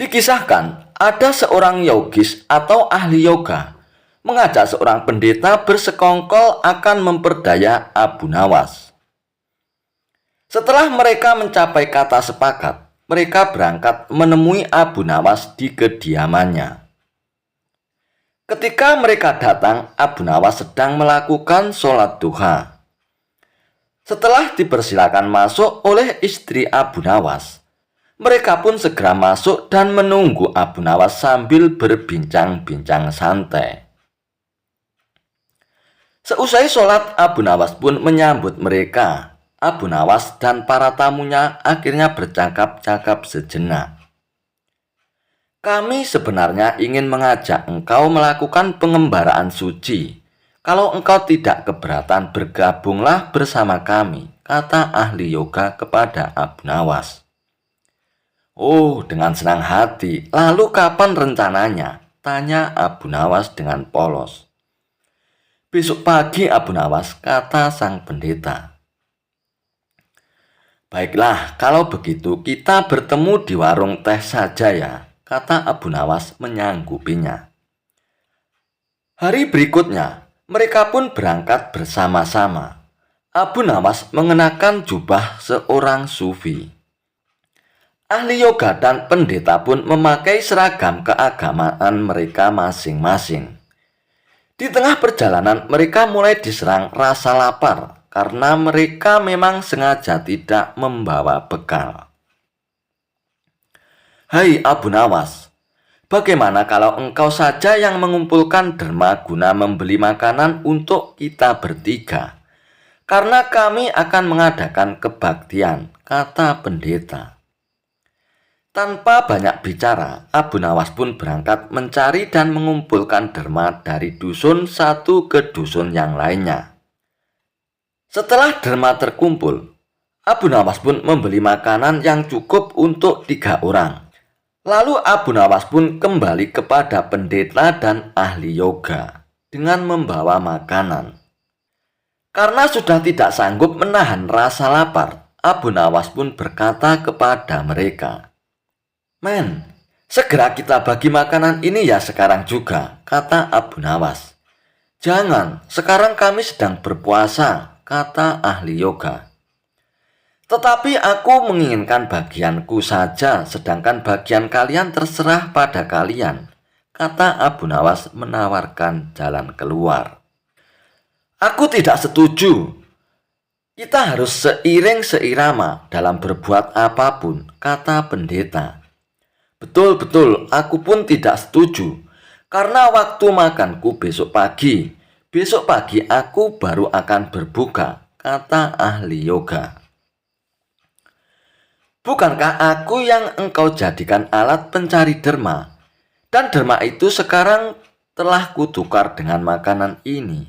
Dikisahkan, ada seorang yogis atau ahli yoga mengajak seorang pendeta bersekongkol akan memperdaya Abu Nawas. Setelah mereka mencapai kata sepakat, mereka berangkat menemui Abu Nawas di kediamannya. Ketika mereka datang, Abu Nawas sedang melakukan sholat duha. Setelah dipersilakan masuk oleh istri Abu Nawas, mereka pun segera masuk dan menunggu Abu Nawas sambil berbincang-bincang santai. Seusai sholat, Abu Nawas pun menyambut mereka. Abu Nawas dan para tamunya akhirnya bercakap-cakap sejenak. Kami sebenarnya ingin mengajak engkau melakukan pengembaraan suci. Kalau engkau tidak keberatan, bergabunglah bersama kami, kata ahli yoga kepada Abu Nawas. Oh, dengan senang hati. Lalu kapan rencananya? Tanya Abu Nawas dengan polos. Besok pagi, Abu Nawas, kata sang pendeta. Baiklah, kalau begitu kita bertemu di warung teh saja ya, kata Abu Nawas menyanggupinya. Hari berikutnya, mereka pun berangkat bersama-sama. Abu Nawas mengenakan jubah seorang sufi. Ahli yoga dan pendeta pun memakai seragam keagamaan mereka masing-masing. Di tengah perjalanan, mereka mulai diserang rasa lapar karena mereka memang sengaja tidak membawa bekal. Hai Abu Nawas, bagaimana kalau engkau saja yang mengumpulkan derma guna membeli makanan untuk kita bertiga? Karena kami akan mengadakan kebaktian, kata pendeta. Tanpa banyak bicara, Abu Nawas pun berangkat mencari dan mengumpulkan derma dari dusun satu ke dusun yang lainnya. Setelah derma terkumpul, Abu Nawas pun membeli makanan yang cukup untuk 3 orang. Lalu Abu Nawas pun kembali kepada pendeta dan ahli yoga dengan membawa makanan. Karena sudah tidak sanggup menahan rasa lapar, Abu Nawas pun berkata kepada mereka, "Men, segera kita bagi makanan ini ya sekarang juga," kata Abu Nawas. "Jangan, sekarang kami sedang berpuasa," kata ahli yoga. "Tetapi aku menginginkan bagianku saja, sedangkan bagian kalian terserah pada kalian," kata Abu Nawas menawarkan jalan keluar. "Aku tidak setuju. Kita harus seiring seirama dalam berbuat apapun," kata pendeta. Betul, aku pun tidak setuju. Karena waktu makanku besok pagi aku baru akan berbuka, kata ahli yoga. "Bukankah aku yang engkau jadikan alat pencari derma? Dan derma itu sekarang telah kutukar dengan makanan ini.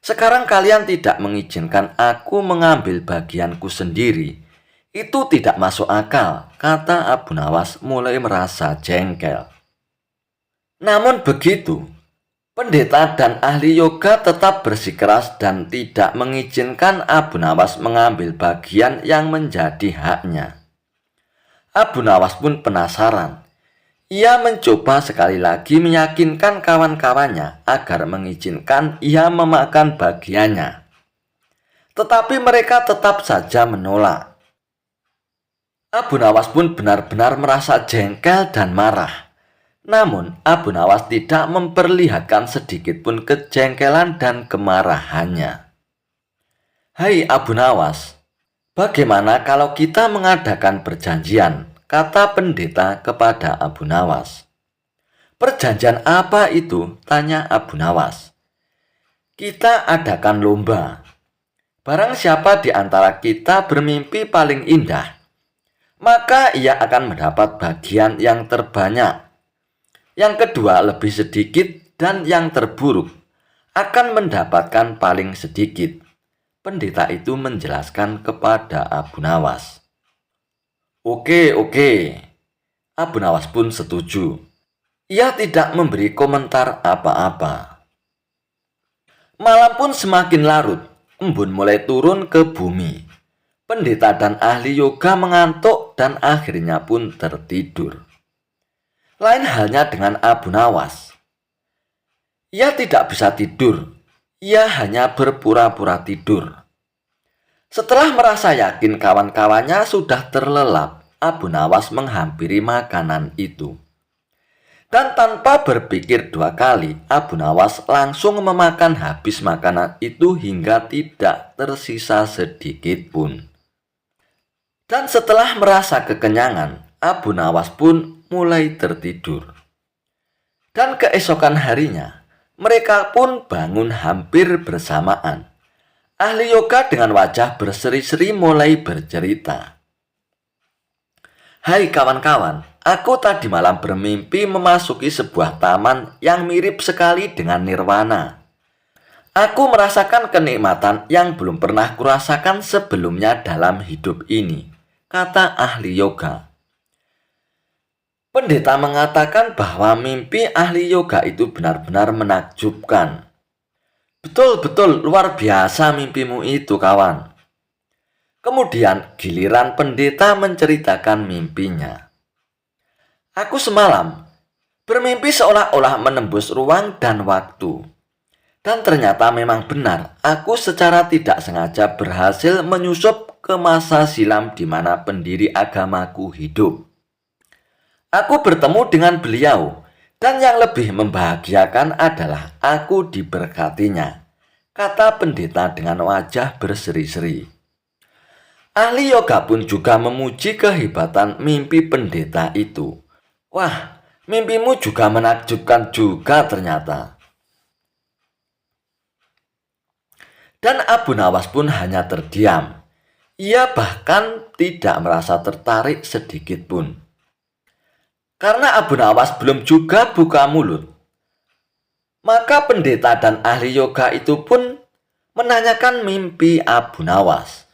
Sekarang kalian tidak mengizinkan aku mengambil bagianku sendiri. Itu tidak masuk akal," kata Abu Nawas mulai merasa jengkel. Namun begitu, pendeta dan ahli yoga tetap bersikeras dan tidak mengizinkan Abu Nawas mengambil bagian yang menjadi haknya. Abu Nawas pun penasaran. Ia mencoba sekali lagi meyakinkan kawan-kawannya agar mengizinkan ia memakan bagiannya. Tetapi mereka tetap saja menolak. Abu Nawas pun benar-benar merasa jengkel dan marah. Namun, Abu Nawas tidak memperlihatkan sedikit pun kejengkelan dan kemarahannya. "Hai Abu Nawas, bagaimana kalau kita mengadakan perjanjian?" kata pendeta kepada Abu Nawas. "Perjanjian apa itu?" tanya Abu Nawas. "Kita adakan lomba. Barang siapa di antara kita bermimpi paling indah, maka ia akan mendapat bagian yang terbanyak. Yang kedua lebih sedikit dan yang terburuk akan mendapatkan paling sedikit." Pendeta itu menjelaskan kepada Abu Nawas. Oke. Abu Nawas pun setuju. Ia tidak memberi komentar apa-apa. Malam pun semakin larut, embun mulai turun ke bumi. Pendeta dan ahli yoga mengantuk dan akhirnya pun tertidur. Lain halnya dengan Abu Nawas. Ia tidak bisa tidur, ia hanya berpura-pura tidur. Setelah merasa yakin kawan-kawannya sudah terlelap, Abu Nawas menghampiri makanan itu. Dan tanpa berpikir dua kali, Abu Nawas langsung memakan habis makanan itu hingga tidak tersisa sedikit pun. Dan setelah merasa kekenyangan, Abu Nawas pun mulai tertidur. Dan keesokan harinya, mereka pun bangun hampir bersamaan. Ahli yoga dengan wajah berseri-seri mulai bercerita. Hai kawan-kawan, aku tadi malam bermimpi memasuki sebuah taman yang mirip sekali dengan nirwana. Aku merasakan kenikmatan yang belum pernah kurasakan sebelumnya dalam hidup ini, kata ahli yoga. Pendeta mengatakan bahwa mimpi ahli yoga itu benar-benar menakjubkan. Betul-betul luar biasa mimpimu itu, kawan. Kemudian giliran pendeta menceritakan mimpinya. Aku semalam bermimpi seolah-olah menembus ruang dan waktu. Dan ternyata memang benar, aku secara tidak sengaja berhasil menyusup ke masa silam di mana pendiri agamaku hidup. Aku bertemu dengan beliau, dan yang lebih membahagiakan adalah aku diberkatinya, kata pendeta dengan wajah berseri-seri. Ahli yoga pun juga memuji kehebatan mimpi pendeta itu. Wah, mimpimu juga menakjubkan juga ternyata. Dan Abu Nawas pun hanya terdiam. Ia bahkan tidak merasa tertarik sedikit pun. Karena Abu Nawas belum juga buka mulut, maka pendeta dan ahli yoga itu pun menanyakan mimpi Abu Nawas.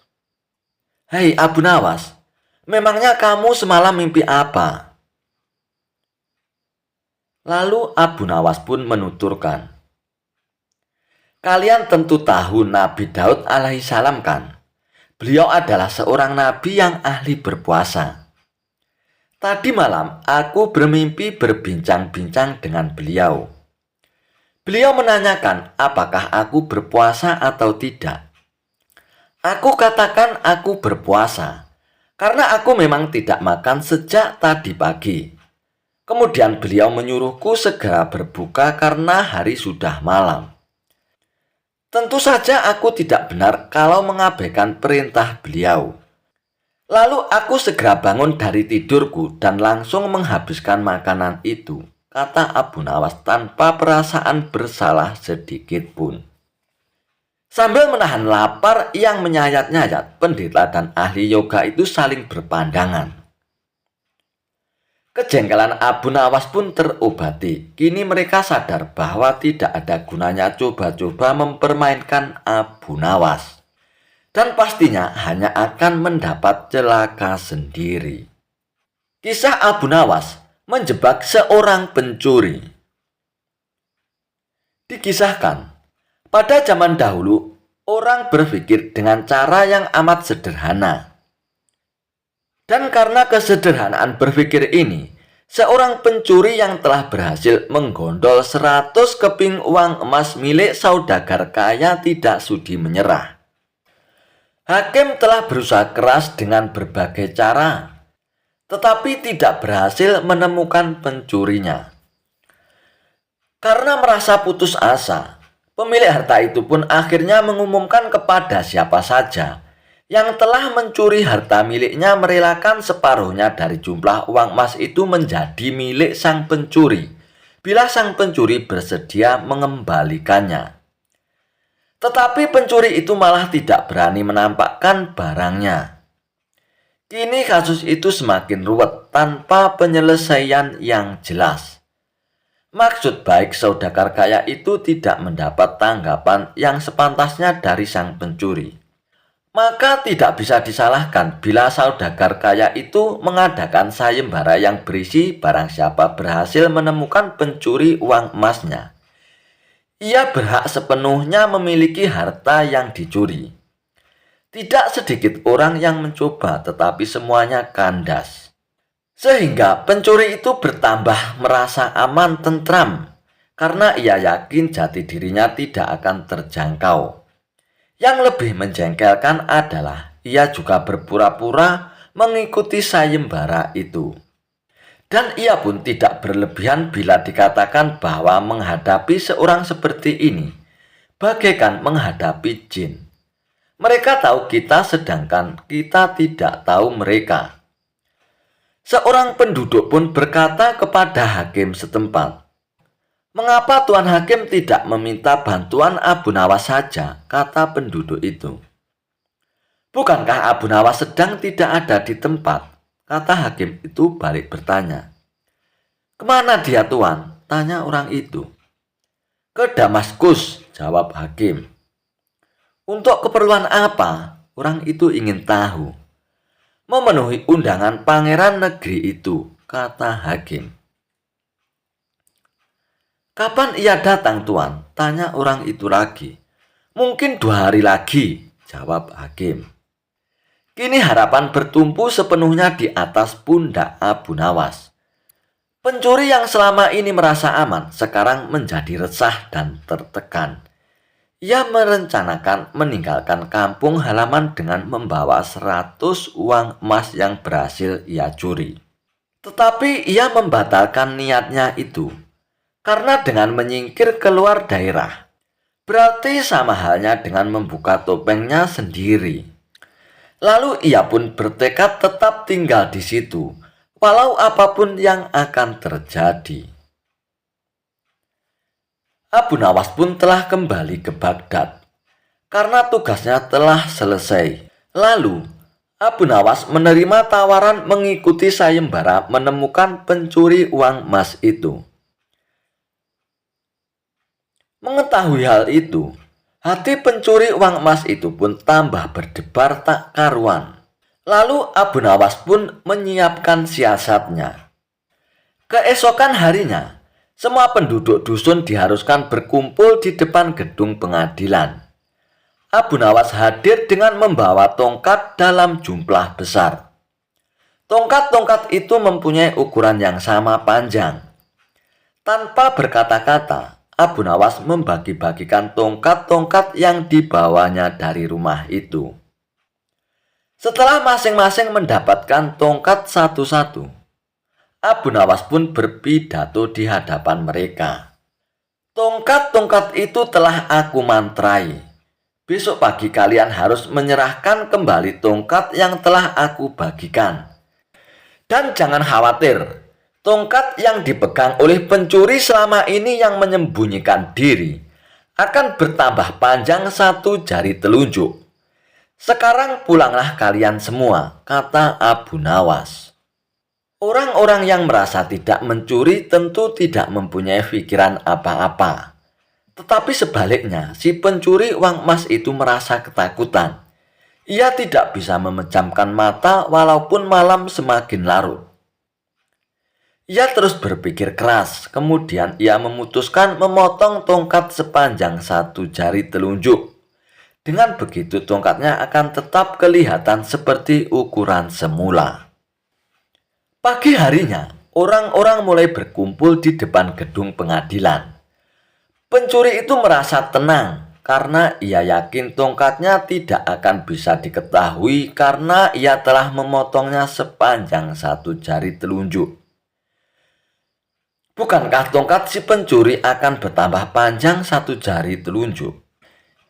Hei Abu Nawas, memangnya kamu semalam mimpi apa? Lalu Abu Nawas pun menuturkan, kalian tentu tahu Nabi Daud alaihissalam kan? Beliau adalah seorang nabi yang ahli berpuasa. Tadi malam aku bermimpi berbincang-bincang dengan beliau. Beliau menanyakan apakah aku berpuasa atau tidak. Aku katakan aku berpuasa, karena aku memang tidak makan sejak tadi pagi. Kemudian beliau menyuruhku segera berbuka karena hari sudah malam. Tentu saja aku tidak benar kalau mengabaikan perintah beliau. Lalu aku segera bangun dari tidurku dan langsung menghabiskan makanan itu, kata Abu Nawas tanpa perasaan bersalah sedikit pun. Sambil menahan lapar yang menyayat-nyayat, pendeta dan ahli yoga itu saling berpandangan. Kejengkelan Abu Nawas pun terobati. Kini mereka sadar bahwa tidak ada gunanya coba-coba mempermainkan Abu Nawas. Dan pastinya hanya akan mendapat celaka sendiri. Kisah Abu Nawas menjebak seorang pencuri. Dikisahkan, pada zaman dahulu, orang berpikir dengan cara yang amat sederhana. Dan karena kesederhanaan berpikir ini, seorang pencuri yang telah berhasil menggondol 100 keping uang emas milik saudagar kaya tidak sudi menyerah. Hakim telah berusaha keras dengan berbagai cara, tetapi tidak berhasil menemukan pencurinya. Karena merasa putus asa, pemilik harta itu pun akhirnya mengumumkan kepada siapa saja yang telah mencuri harta miliknya merelakan separuhnya dari jumlah uang emas itu menjadi milik sang pencuri, bila sang pencuri bersedia mengembalikannya. Tetapi pencuri itu malah tidak berani menampakkan barangnya. Kini kasus itu semakin ruwet tanpa penyelesaian yang jelas. Maksud baik saudagar kaya itu tidak mendapat tanggapan yang sepantasnya dari sang pencuri. Maka tidak bisa disalahkan bila saudagar kaya itu mengadakan sayembara yang berisi barang siapa berhasil menemukan pencuri uang emasnya. Ia berhak sepenuhnya memiliki harta yang dicuri. Tidak sedikit orang yang mencoba, tetapi semuanya kandas. Sehingga pencuri itu bertambah merasa aman tentram karena ia yakin jati dirinya tidak akan terjangkau. Yang lebih menjengkelkan adalah ia juga berpura-pura mengikuti sayembara itu. Dan ia pun tidak berlebihan bila dikatakan bahwa menghadapi seorang seperti ini bagaikan menghadapi jin. Mereka tahu kita sedangkan kita tidak tahu mereka. Seorang penduduk pun berkata kepada hakim setempat, "Mengapa Tuan Hakim tidak meminta bantuan Abu Nawas saja?" kata penduduk itu. "Bukankah Abu Nawas sedang tidak ada di tempat?" kata hakim itu balik bertanya. "Kemana dia, Tuan?" tanya orang itu. "Ke Damaskus," jawab hakim. "Untuk keperluan apa?" orang itu ingin tahu. "Memenuhi undangan pangeran negeri itu," kata hakim. "Kapan ia datang, Tuan?" tanya orang itu lagi. "Mungkin 2 hari lagi," jawab hakim. Kini harapan bertumpu sepenuhnya di atas pundak Abu Nawas. Pencuri yang selama ini merasa aman sekarang menjadi resah dan tertekan. Ia merencanakan meninggalkan kampung halaman dengan membawa 100 uang emas yang berhasil ia curi. Tetapi ia membatalkan niatnya itu. Karena dengan menyingkir keluar daerah, berarti sama halnya dengan membuka topengnya sendiri. Lalu ia pun bertekad tetap tinggal di situ, walau apapun yang akan terjadi. Abu Nawas pun telah kembali ke Baghdad, karena tugasnya telah selesai. Lalu, Abu Nawas menerima tawaran mengikuti sayembara menemukan pencuri uang emas itu. Mengetahui hal itu, hati pencuri uang emas itu pun tambah berdebar tak karuan. Lalu Abu Nawas pun menyiapkan siasatnya. Keesokan harinya, semua penduduk dusun diharuskan berkumpul di depan gedung pengadilan. Abu Nawas hadir dengan membawa tongkat dalam jumlah besar. Tongkat-tongkat itu mempunyai ukuran yang sama panjang. Tanpa berkata-kata, Abu Nawas membagi-bagikan tongkat-tongkat yang dibawanya dari rumah itu. Setelah masing-masing mendapatkan tongkat satu-satu, Abu Nawas pun berpidato di hadapan mereka. "Tongkat-tongkat itu telah aku mantrai. Besok pagi kalian harus menyerahkan kembali tongkat yang telah aku bagikan. Dan jangan khawatir, tongkat yang dipegang oleh pencuri selama ini yang menyembunyikan diri akan bertambah panjang 1 jari telunjuk. Sekarang pulanglah kalian semua," kata Abu Nawas. Orang-orang yang merasa tidak mencuri tentu tidak mempunyai pikiran apa-apa. Tetapi sebaliknya, si pencuri uang emas itu merasa ketakutan. Ia tidak bisa memejamkan mata walaupun malam semakin larut. Ia terus berpikir keras, kemudian ia memutuskan memotong tongkat sepanjang 1 jari telunjuk. Dengan begitu tongkatnya akan tetap kelihatan seperti ukuran semula. Pagi harinya, orang-orang mulai berkumpul di depan gedung pengadilan. Pencuri itu merasa tenang karena ia yakin tongkatnya tidak akan bisa diketahui karena ia telah memotongnya sepanjang 1 jari telunjuk. Bukankah tongkat si pencuri akan bertambah panjang 1 jari telunjuk?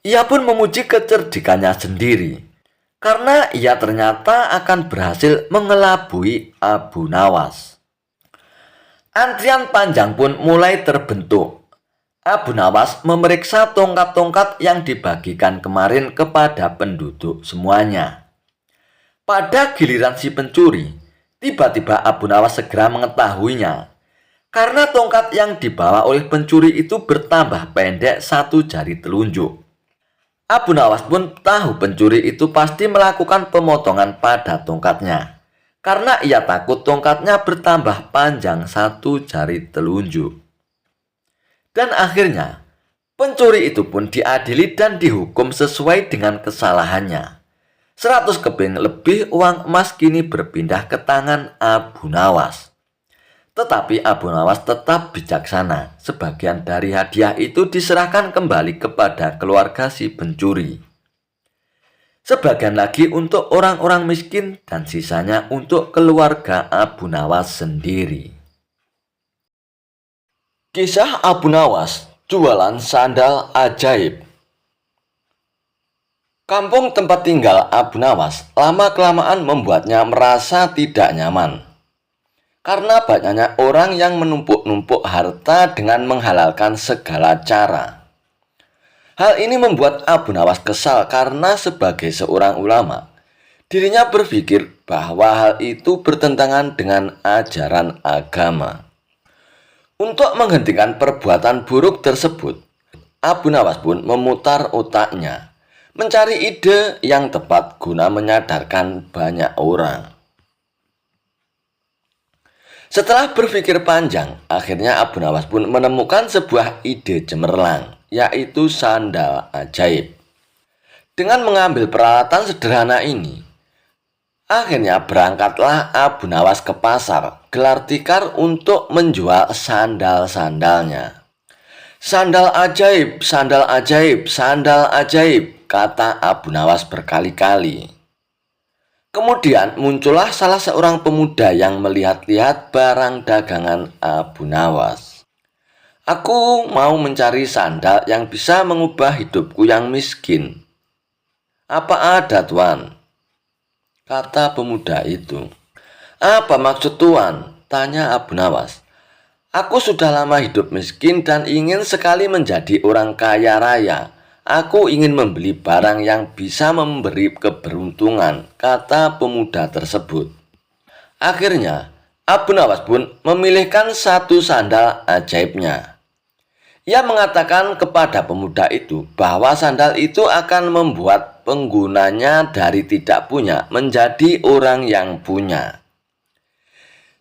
Ia pun memuji kecerdikannya sendiri, karena ia ternyata akan berhasil mengelabui Abu Nawas. Antrian panjang pun mulai terbentuk. Abu Nawas memeriksa tongkat-tongkat yang dibagikan kemarin kepada penduduk semuanya. Pada giliran si pencuri, tiba-tiba Abu Nawas segera mengetahuinya. Karena tongkat yang dibawa oleh pencuri itu bertambah pendek 1 jari telunjuk. Abu Nawas pun tahu pencuri itu pasti melakukan pemotongan pada tongkatnya. Karena ia takut tongkatnya bertambah panjang 1 jari telunjuk. Dan akhirnya, pencuri itu pun diadili dan dihukum sesuai dengan kesalahannya. 100 keping lebih uang emas kini berpindah ke tangan Abu Nawas. Tetapi Abu Nawas tetap bijaksana. Sebagian dari hadiah itu diserahkan kembali kepada keluarga si pencuri. Sebagian lagi untuk orang-orang miskin dan sisanya untuk keluarga Abu Nawas sendiri. Kisah Abu Nawas, jualan sandal ajaib. Kampung tempat tinggal Abu Nawas lama-kelamaan membuatnya merasa tidak nyaman. Karena banyaknya orang yang menumpuk-numpuk harta dengan menghalalkan segala cara. Hal ini membuat Abu Nawas kesal karena sebagai seorang ulama, dirinya berpikir bahwa hal itu bertentangan dengan ajaran agama. Untuk menghentikan perbuatan buruk tersebut, Abu Nawas pun memutar otaknya, mencari ide yang tepat guna menyadarkan banyak orang. Setelah berpikir panjang, akhirnya Abu Nawas pun menemukan sebuah ide cemerlang, yaitu sandal ajaib. Dengan mengambil peralatan sederhana ini, akhirnya berangkatlah Abu Nawas ke pasar gelar tikar untuk menjual sandal-sandalnya. Sandal ajaib, sandal ajaib, sandal ajaib, kata Abu Nawas berkali-kali. Kemudian muncullah salah seorang pemuda yang melihat-lihat barang dagangan Abu Nawas. Aku mau mencari sandal yang bisa mengubah hidupku yang miskin. Apa ada, Tuan? Kata pemuda itu. Apa maksud Tuan? Tanya Abu Nawas. Aku sudah lama hidup miskin dan ingin sekali menjadi orang kaya raya. Aku ingin membeli barang yang bisa memberi keberuntungan, kata pemuda tersebut. Akhirnya, Abu Nawas pun memilihkan satu sandal ajaibnya. Ia mengatakan kepada pemuda itu bahwa sandal itu akan membuat penggunanya dari tidak punya menjadi orang yang punya.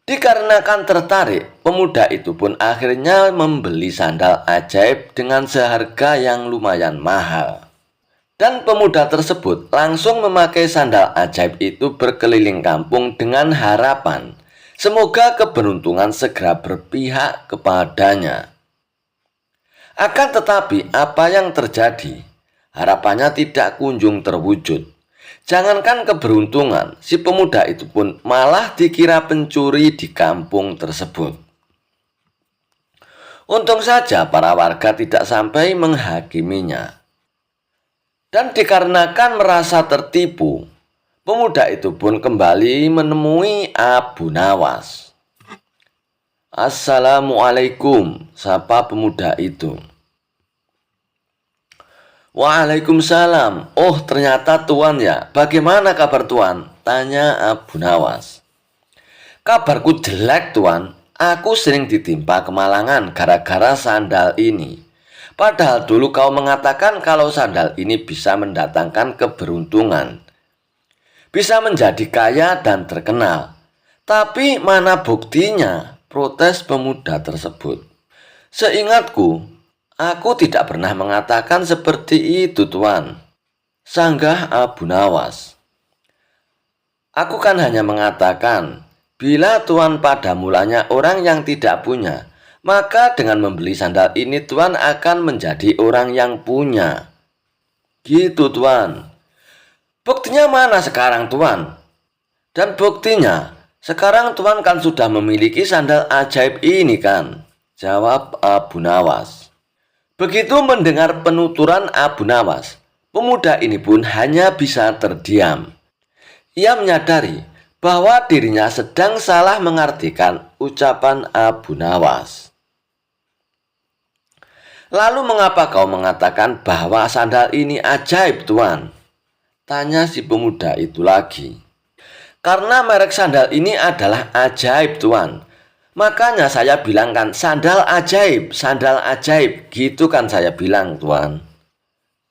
Dikarenakan tertarik, pemuda itu pun akhirnya membeli sandal ajaib dengan seharga yang lumayan mahal. Dan pemuda tersebut langsung memakai sandal ajaib itu berkeliling kampung dengan harapan semoga keberuntungan segera berpihak kepadanya. Akan tetapi apa yang terjadi? Harapannya tidak kunjung terwujud. Jangankan keberuntungan, si pemuda itu pun malah dikira pencuri di kampung tersebut. Untung saja para warga tidak sampai menghakiminya. Dan dikarenakan merasa tertipu, pemuda itu pun kembali menemui Abu Nawas. Assalamualaikum, sapa pemuda itu. Waalaikumsalam. Oh, ternyata Tuan ya. Bagaimana kabar Tuan? Tanya Abu Nawas. Kabarku jelek Tuan. Aku sering ditimpa kemalangan gara-gara sandal ini. Padahal dulu kau mengatakan kalau sandal ini bisa mendatangkan keberuntungan. Bisa menjadi kaya dan terkenal. Tapi mana buktinya? Protes pemuda tersebut. Seingatku, aku tidak pernah mengatakan seperti itu, Tuan. Sanggah Abu Nawas. Aku kan hanya mengatakan, bila Tuan pada mulanya orang yang tidak punya, maka dengan membeli sandal ini Tuan akan menjadi orang yang punya. Gitu, Tuan. Buktinya mana sekarang, Tuan? Dan buktinya, sekarang Tuan kan sudah memiliki sandal ajaib ini kan? Jawab Abu Nawas. Begitu mendengar penuturan Abu Nawas, pemuda ini pun hanya bisa terdiam. Ia menyadari bahwa dirinya sedang salah mengartikan ucapan Abu Nawas. Lalu mengapa kau mengatakan bahwa sandal ini ajaib, Tuan? Tanya si pemuda itu lagi. Karena merek sandal ini adalah ajaib, Tuan. Makanya saya bilangkan sandal ajaib, gitu kan saya bilang, Tuan.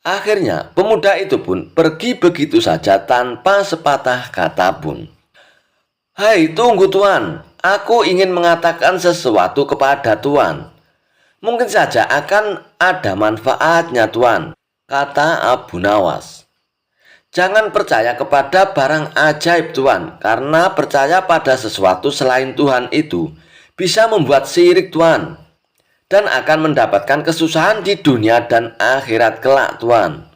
Akhirnya pemuda itu pun pergi begitu saja tanpa sepatah kata pun. Hai, tunggu Tuan, aku ingin mengatakan sesuatu kepada Tuan. Mungkin saja akan ada manfaatnya, Tuan, kata Abu Nawas. Jangan percaya kepada barang ajaib Tuan, karena percaya pada sesuatu selain Tuhan itu bisa membuat syirik Tuan, dan akan mendapatkan kesusahan di dunia dan akhirat kelak Tuan.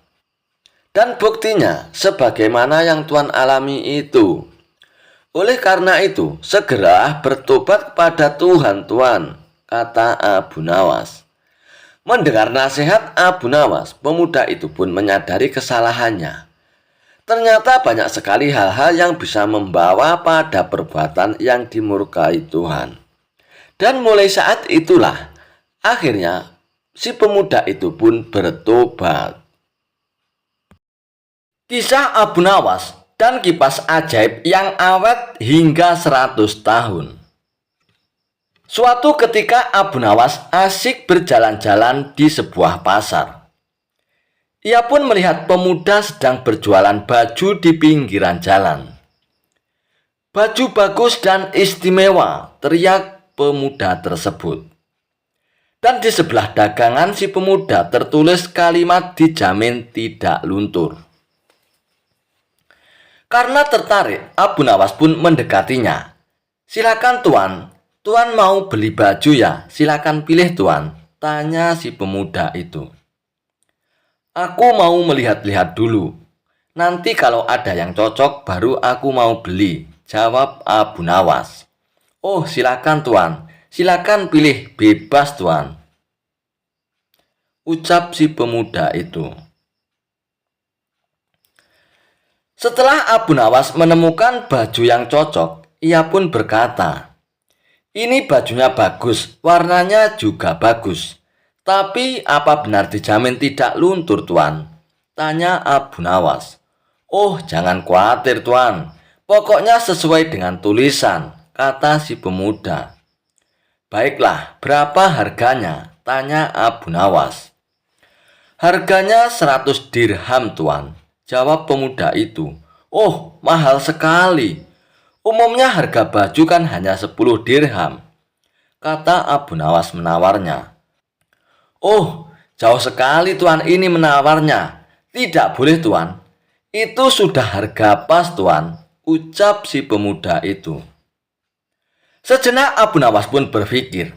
Dan buktinya sebagaimana yang Tuan alami itu. Oleh karena itu, segera bertobat kepada Tuhan Tuan, kata Abu Nawas. Mendengar nasihat Abu Nawas, pemuda itu pun menyadari kesalahannya. Ternyata banyak sekali hal-hal yang bisa membawa pada perbuatan yang dimurkai Tuhan. Dan mulai saat itulah, akhirnya si pemuda itu pun bertobat. Kisah Abu Nawas dan kipas ajaib yang awet hingga 100 tahun. Suatu ketika Abu Nawas asik berjalan-jalan di sebuah pasar. Ia pun melihat pemuda sedang berjualan baju di pinggiran jalan. "Baju bagus dan istimewa," teriak pemuda tersebut. Dan di sebelah dagangan si pemuda tertulis kalimat dijamin tidak luntur. Karena tertarik, Abu Nawas pun mendekatinya. "Silakan Tuan, Tuan mau beli baju ya? Silakan pilih Tuan," tanya si pemuda itu. "Aku mau melihat-lihat dulu. Nanti kalau ada yang cocok baru aku mau beli," jawab Abu Nawas. "Oh, silakan Tuan. Silakan pilih, bebas Tuan," ucap si pemuda itu. Setelah Abu Nawas menemukan baju yang cocok, ia pun berkata, "Ini bajunya bagus, warnanya juga bagus. Tapi apa benar dijamin tidak luntur Tuan?" tanya Abu Nawas. "Oh, jangan khawatir Tuan. Pokoknya sesuai dengan tulisan," kata si pemuda. "Baiklah, berapa harganya?" tanya Abu Nawas. "Harganya 100 dirham Tuan," jawab pemuda itu. "Oh, mahal sekali. Umumnya harga baju kan hanya 10 dirham," kata Abu Nawas menawarnya. "Oh, jauh sekali Tuan ini menawarnya. Tidak boleh Tuan. Itu sudah harga pas Tuan," ucap si pemuda itu. Sejenak Abu Nawas pun berpikir,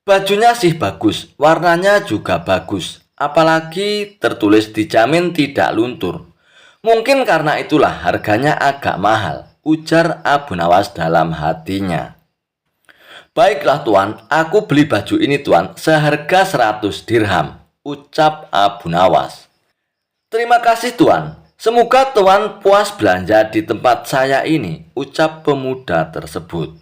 bajunya sih bagus, warnanya juga bagus, apalagi tertulis dijamin tidak luntur. Mungkin karena itulah harganya agak mahal, ujar Abu Nawas dalam hatinya. "Baiklah Tuan, aku beli baju ini Tuan, seharga 100 dirham, ucap Abu Nawas. "Terima kasih Tuan, semoga Tuan puas belanja di tempat saya ini," ucap pemuda tersebut.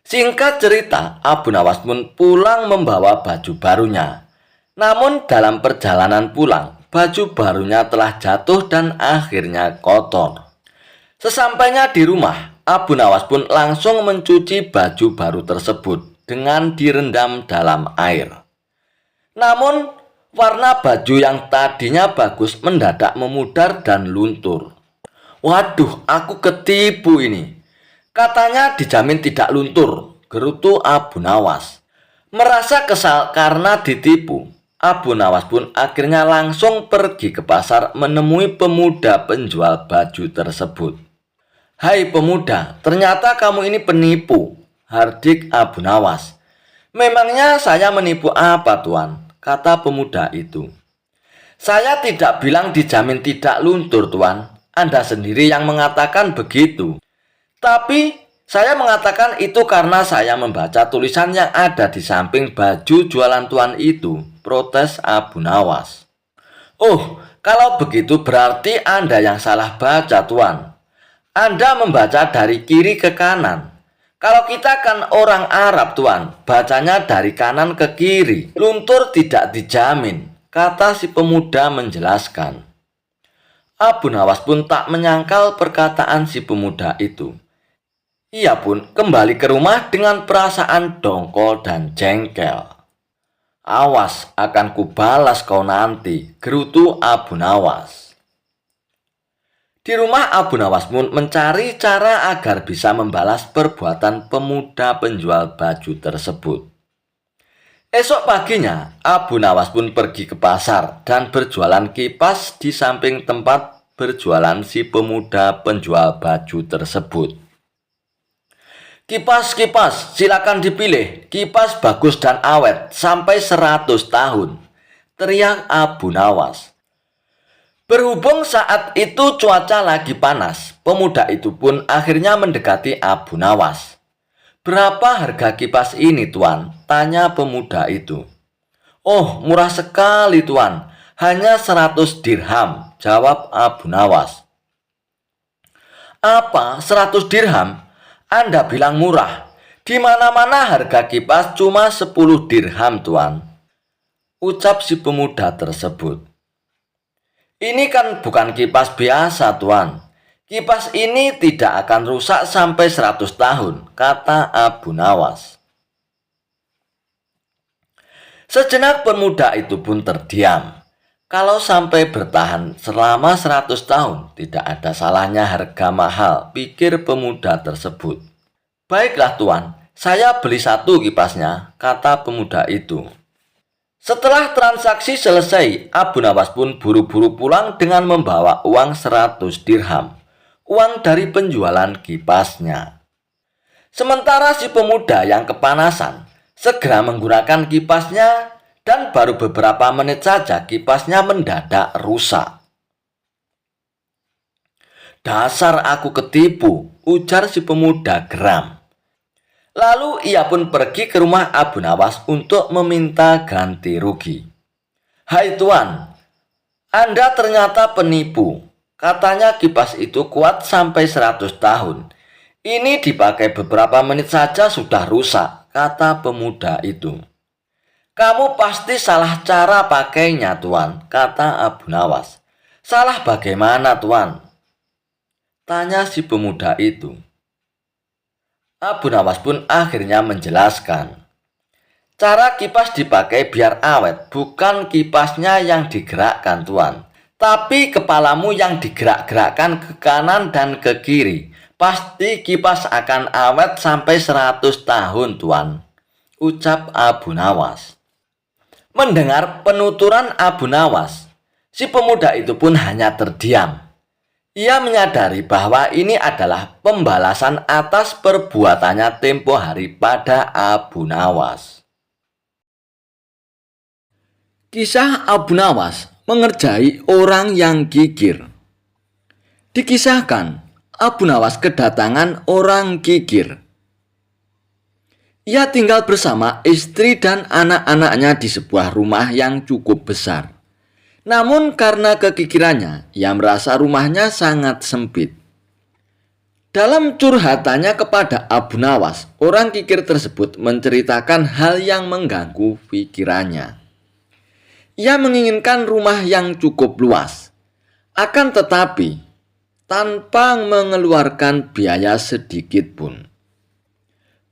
Singkat cerita, Abu Nawas pun pulang membawa baju barunya. Namun dalam perjalanan pulang, baju barunya telah jatuh dan akhirnya kotor. Sesampainya di rumah, Abu Nawas pun langsung mencuci baju baru tersebut dengan direndam dalam air. Namun, warna baju yang tadinya bagus mendadak memudar dan luntur. "Waduh, aku ketipu ini. Katanya dijamin tidak luntur," gerutu Abu Nawas. Merasa kesal karena ditipu, Abu Nawas pun akhirnya langsung pergi ke pasar menemui pemuda penjual baju tersebut. "Hai pemuda, ternyata kamu ini penipu," hardik Abu Nawas. "Memangnya saya menipu apa Tuan?" kata pemuda itu. "Saya tidak bilang dijamin tidak luntur Tuan. Anda sendiri yang mengatakan begitu. Tapi saya mengatakan itu karena saya membaca tulisan yang ada di samping baju jualan Tuan itu," protes Abu Nawas. "Oh, kalau begitu berarti Anda yang salah baca Tuan. Anda membaca dari kiri ke kanan. Kalau kita kan orang Arab Tuan, bacanya dari kanan ke kiri. Luntur tidak dijamin," kata si pemuda menjelaskan. Abu Nawas pun tak menyangkal perkataan si pemuda itu. Ia pun kembali ke rumah dengan perasaan dongkol dan jengkel. "Awas, akan kubalas kau nanti," gerutu Abu Nawas. Di rumah Abu Nawas pun mencari cara agar bisa membalas perbuatan pemuda penjual baju tersebut. Esok paginya, Abu Nawas pun pergi ke pasar dan berjualan kipas di samping tempat berjualan si pemuda penjual baju tersebut. Kipas, kipas, silakan dipilih. Kipas bagus dan awet sampai 100 tahun, teriak Abu Nawas. Berhubung saat itu cuaca lagi panas, pemuda itu pun akhirnya mendekati Abu Nawas. "Berapa harga kipas ini, Tuan?" tanya pemuda itu. "Oh, murah sekali, Tuan. Hanya 100 dirham," jawab Abu Nawas. "Apa, 100 dirham? Anda bilang murah. Di mana-mana harga kipas cuma 10 dirham, Tuan," ucap si pemuda tersebut. "Ini kan bukan kipas biasa, Tuan. Kipas ini tidak akan rusak sampai 100 tahun, kata Abu Nawas. Sejenak pemuda itu pun terdiam. Kalau sampai bertahan selama 100 tahun, tidak ada salahnya harga mahal, pikir pemuda tersebut. "Baiklah Tuan, saya beli satu kipasnya," kata pemuda itu. Setelah transaksi selesai, Abu Nawas pun buru-buru pulang dengan membawa uang 100 dirham. Uang dari penjualan kipasnya. Sementara si pemuda yang kepanasan segera menggunakan kipasnya dan baru beberapa menit saja kipasnya mendadak rusak. "Dasar aku ketipu," ujar si pemuda geram. Lalu ia pun pergi ke rumah Abu Nawas untuk meminta ganti rugi. "Hai Tuan, Anda ternyata penipu. Katanya kipas itu kuat sampai 100 tahun. Ini dipakai beberapa menit saja sudah rusak," kata pemuda itu. "Kamu pasti salah cara pakainya, Tuan," kata Abu Nawas. "Salah bagaimana, Tuan?" tanya si pemuda itu. Abu Nawas pun akhirnya menjelaskan. "Cara kipas dipakai biar awet, bukan kipasnya yang digerakkan, Tuan. Tapi kepalamu yang digerak-gerakkan ke kanan dan ke kiri. Pasti kipas akan awet sampai 100 tahun, Tuan," ucap Abu Nawas. Mendengar penuturan Abu Nawas, si pemuda itu pun hanya terdiam. Ia menyadari bahwa ini adalah pembalasan atas perbuatannya tempo hari pada Abu Nawas. Kisah Abu Nawas mengerjai orang yang gigir. Dikisahkan, Abu Nawas kedatangan orang gigir. Ia tinggal bersama istri dan anak-anaknya di sebuah rumah yang cukup besar. Namun karena kegigirannya, ia merasa rumahnya sangat sempit. Dalam curhatannya kepada Abu Nawas, orang gigir tersebut menceritakan hal yang mengganggu pikirannya. Ia menginginkan rumah yang cukup luas, akan tetapi tanpa mengeluarkan biaya sedikit pun.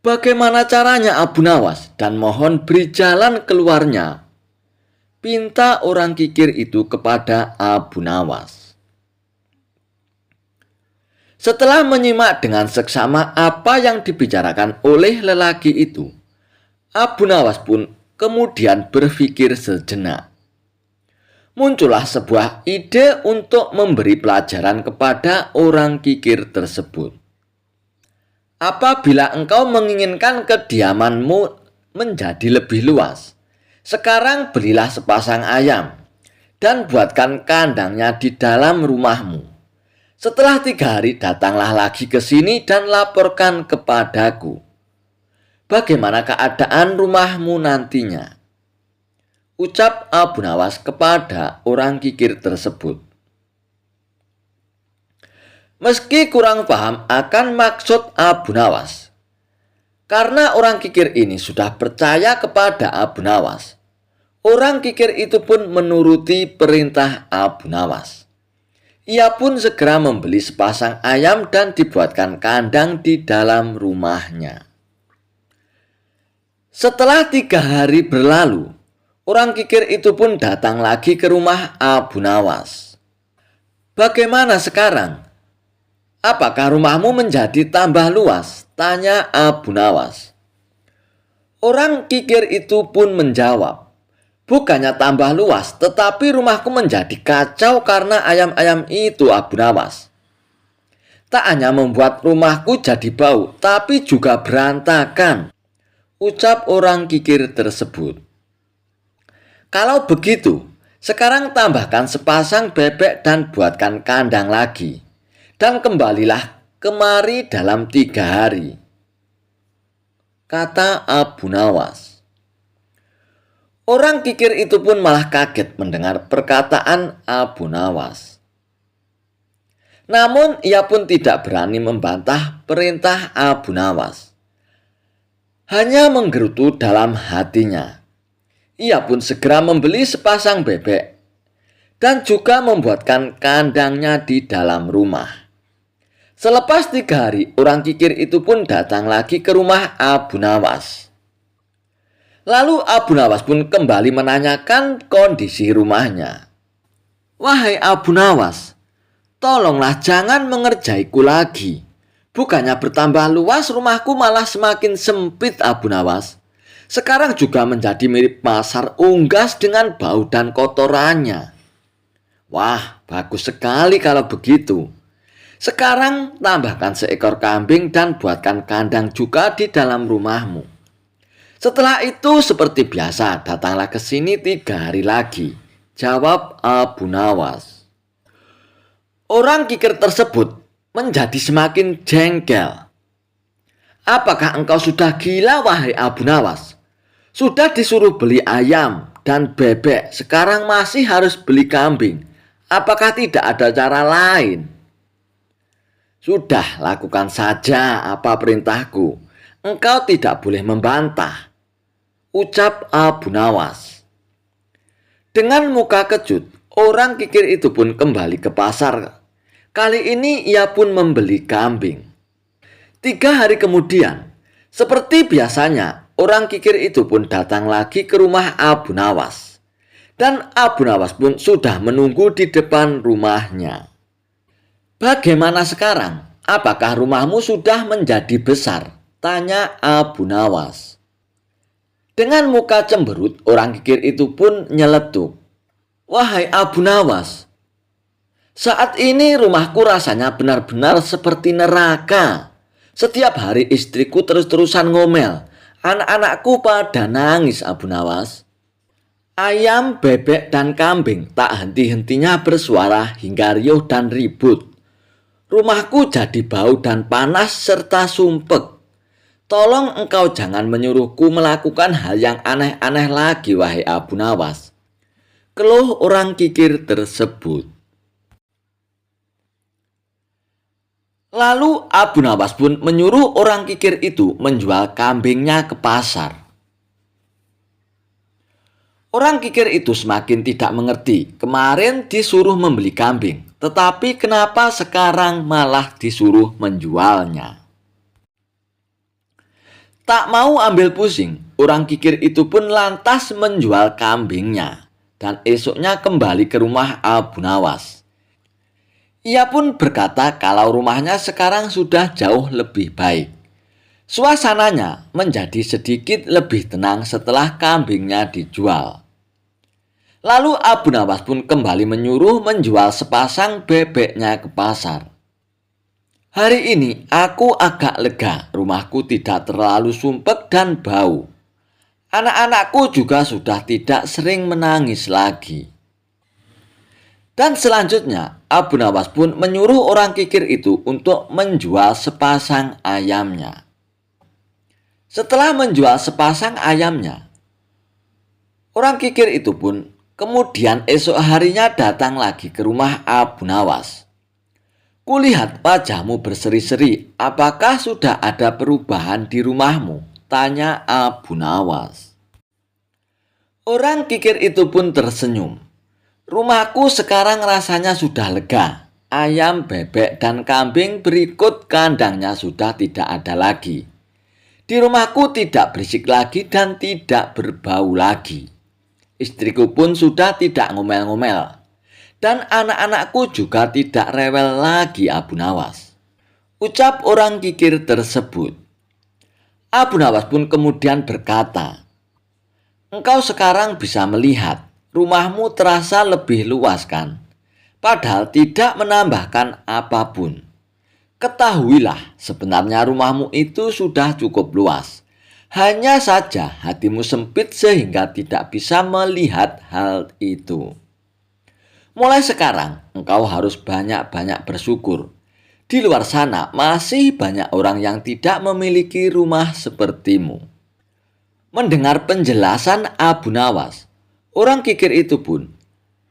Bagaimana caranya Abu Nawas dan mohon beri jalan keluarnya? Pinta orang kikir itu kepada Abu Nawas. Setelah menyimak dengan seksama apa yang dibicarakan oleh lelaki itu, Abu Nawas pun kemudian berpikir sejenak. Muncullah sebuah ide untuk memberi pelajaran kepada orang kikir tersebut. "Apabila engkau menginginkan kediamanmu menjadi lebih luas, sekarang belilah sepasang ayam dan buatkan kandangnya di dalam rumahmu. Setelah 3 hari datanglah lagi ke sini dan laporkan kepadaku bagaimana keadaan rumahmu nantinya," ucap Abu Nawas kepada orang kikir tersebut. Meski kurang paham akan maksud Abu Nawas, karena orang kikir ini sudah percaya kepada Abu Nawas, orang kikir itu pun menuruti perintah Abu Nawas. Ia pun segera membeli sepasang ayam dan dibuatkan kandang di dalam rumahnya. Setelah 3 hari berlalu, orang kikir itu pun datang lagi ke rumah Abu Nawas. "Bagaimana sekarang? Apakah rumahmu menjadi tambah luas?" tanya Abu Nawas. Orang kikir itu pun menjawab, "Bukannya tambah luas, tetapi rumahku menjadi kacau karena ayam-ayam itu, Abu Nawas. Tak hanya membuat rumahku jadi bau, tapi juga berantakan," ucap orang kikir tersebut. "Kalau begitu, sekarang tambahkan sepasang bebek dan buatkan kandang lagi. Dan kembalilah kemari dalam 3 hari," kata Abu Nawas. Orang kikir itu pun malah kaget mendengar perkataan Abu Nawas. Namun ia pun tidak berani membantah perintah Abu Nawas. Hanya menggerutu dalam hatinya. Ia pun segera membeli sepasang bebek dan juga membuatkan kandangnya di dalam rumah. Selepas 3 hari, orang kikir itu pun datang lagi ke rumah Abu Nawas. Lalu Abu Nawas pun kembali menanyakan kondisi rumahnya. "Wahai Abu Nawas, tolonglah jangan mengerjaiku lagi. Bukannya bertambah luas, rumahku malah semakin sempit, Abu Nawas. Sekarang juga menjadi mirip pasar unggas dengan bau dan kotorannya." "Wah, bagus sekali kalau begitu. Sekarang tambahkan seekor kambing dan buatkan kandang juga di dalam rumahmu. Setelah itu seperti biasa datanglah ke sini 3 hari lagi," jawab Abu Nawas. Orang kikir tersebut menjadi semakin jengkel. "Apakah engkau sudah gila, wahai Abu Nawas? Sudah disuruh beli ayam dan bebek, sekarang masih harus beli kambing. Apakah tidak ada cara lain?" "Sudah, lakukan saja apa perintahku. Engkau tidak boleh membantah," ucap Abu Nawas. Dengan muka kejut, orang kikir itu pun kembali ke pasar. Kali ini ia pun membeli kambing. 3 hari kemudian, seperti biasanya, orang kikir itu pun datang lagi ke rumah Abu Nawas. Dan Abu Nawas pun sudah menunggu di depan rumahnya. "Bagaimana sekarang? Apakah rumahmu sudah menjadi besar?" tanya Abu Nawas. Dengan muka cemberut, orang kikir itu pun nyeletuk. "Wahai Abu Nawas, saat ini rumahku rasanya benar-benar seperti neraka. Setiap hari istriku terus-terusan ngomel. Anak-anakku pada nangis, Abu Nawas. Ayam, bebek, dan kambing tak henti-hentinya bersuara hingga riuh dan ribut. Rumahku jadi bau dan panas serta sumpek. Tolong engkau jangan menyuruhku melakukan hal yang aneh-aneh lagi, wahai Abu Nawas," keluh orang kikir tersebut. Lalu Abu Nawas pun menyuruh orang kikir itu menjual kambingnya ke pasar. Orang kikir itu semakin tidak mengerti. Kemarin disuruh membeli kambing, tetapi kenapa sekarang malah disuruh menjualnya? Tak mau ambil pusing, orang kikir itu pun lantas menjual kambingnya dan esoknya kembali ke rumah Abu Nawas. Ia pun berkata kalau rumahnya sekarang sudah jauh lebih baik. Suasananya menjadi sedikit lebih tenang setelah kambingnya dijual. Lalu Abu Nawas pun kembali menyuruh menjual sepasang bebeknya ke pasar. "Hari ini aku agak lega, rumahku tidak terlalu sumpek dan bau. Anak-anakku juga sudah tidak sering menangis lagi." Dan selanjutnya Abu Nawas pun menyuruh orang kikir itu untuk menjual sepasang ayamnya. Setelah menjual sepasang ayamnya, orang kikir itu pun kemudian esok harinya datang lagi ke rumah Abu Nawas. "Kulihat wajahmu berseri-seri, apakah sudah ada perubahan di rumahmu?" tanya Abu Nawas. Orang kikir itu pun tersenyum. "Rumahku sekarang rasanya sudah lega. Ayam, bebek, dan kambing berikut kandangnya sudah tidak ada lagi. Di rumahku tidak berisik lagi dan tidak berbau lagi. Istriku pun sudah tidak ngomel-ngomel. Dan anak-anakku juga tidak rewel lagi, Abu Nawas," ucap orang kikir tersebut. Abu Nawas pun kemudian berkata, "Engkau sekarang bisa melihat, rumahmu terasa lebih luas kan? Padahal tidak menambahkan apapun. Ketahuilah, sebenarnya rumahmu itu sudah cukup luas. Hanya saja hatimu sempit sehingga tidak bisa melihat hal itu. Mulai sekarang, engkau harus banyak-banyak bersyukur. Di luar sana masih banyak orang yang tidak memiliki rumah sepertimu." Mendengar penjelasan Abu Nawas, orang kikir itu pun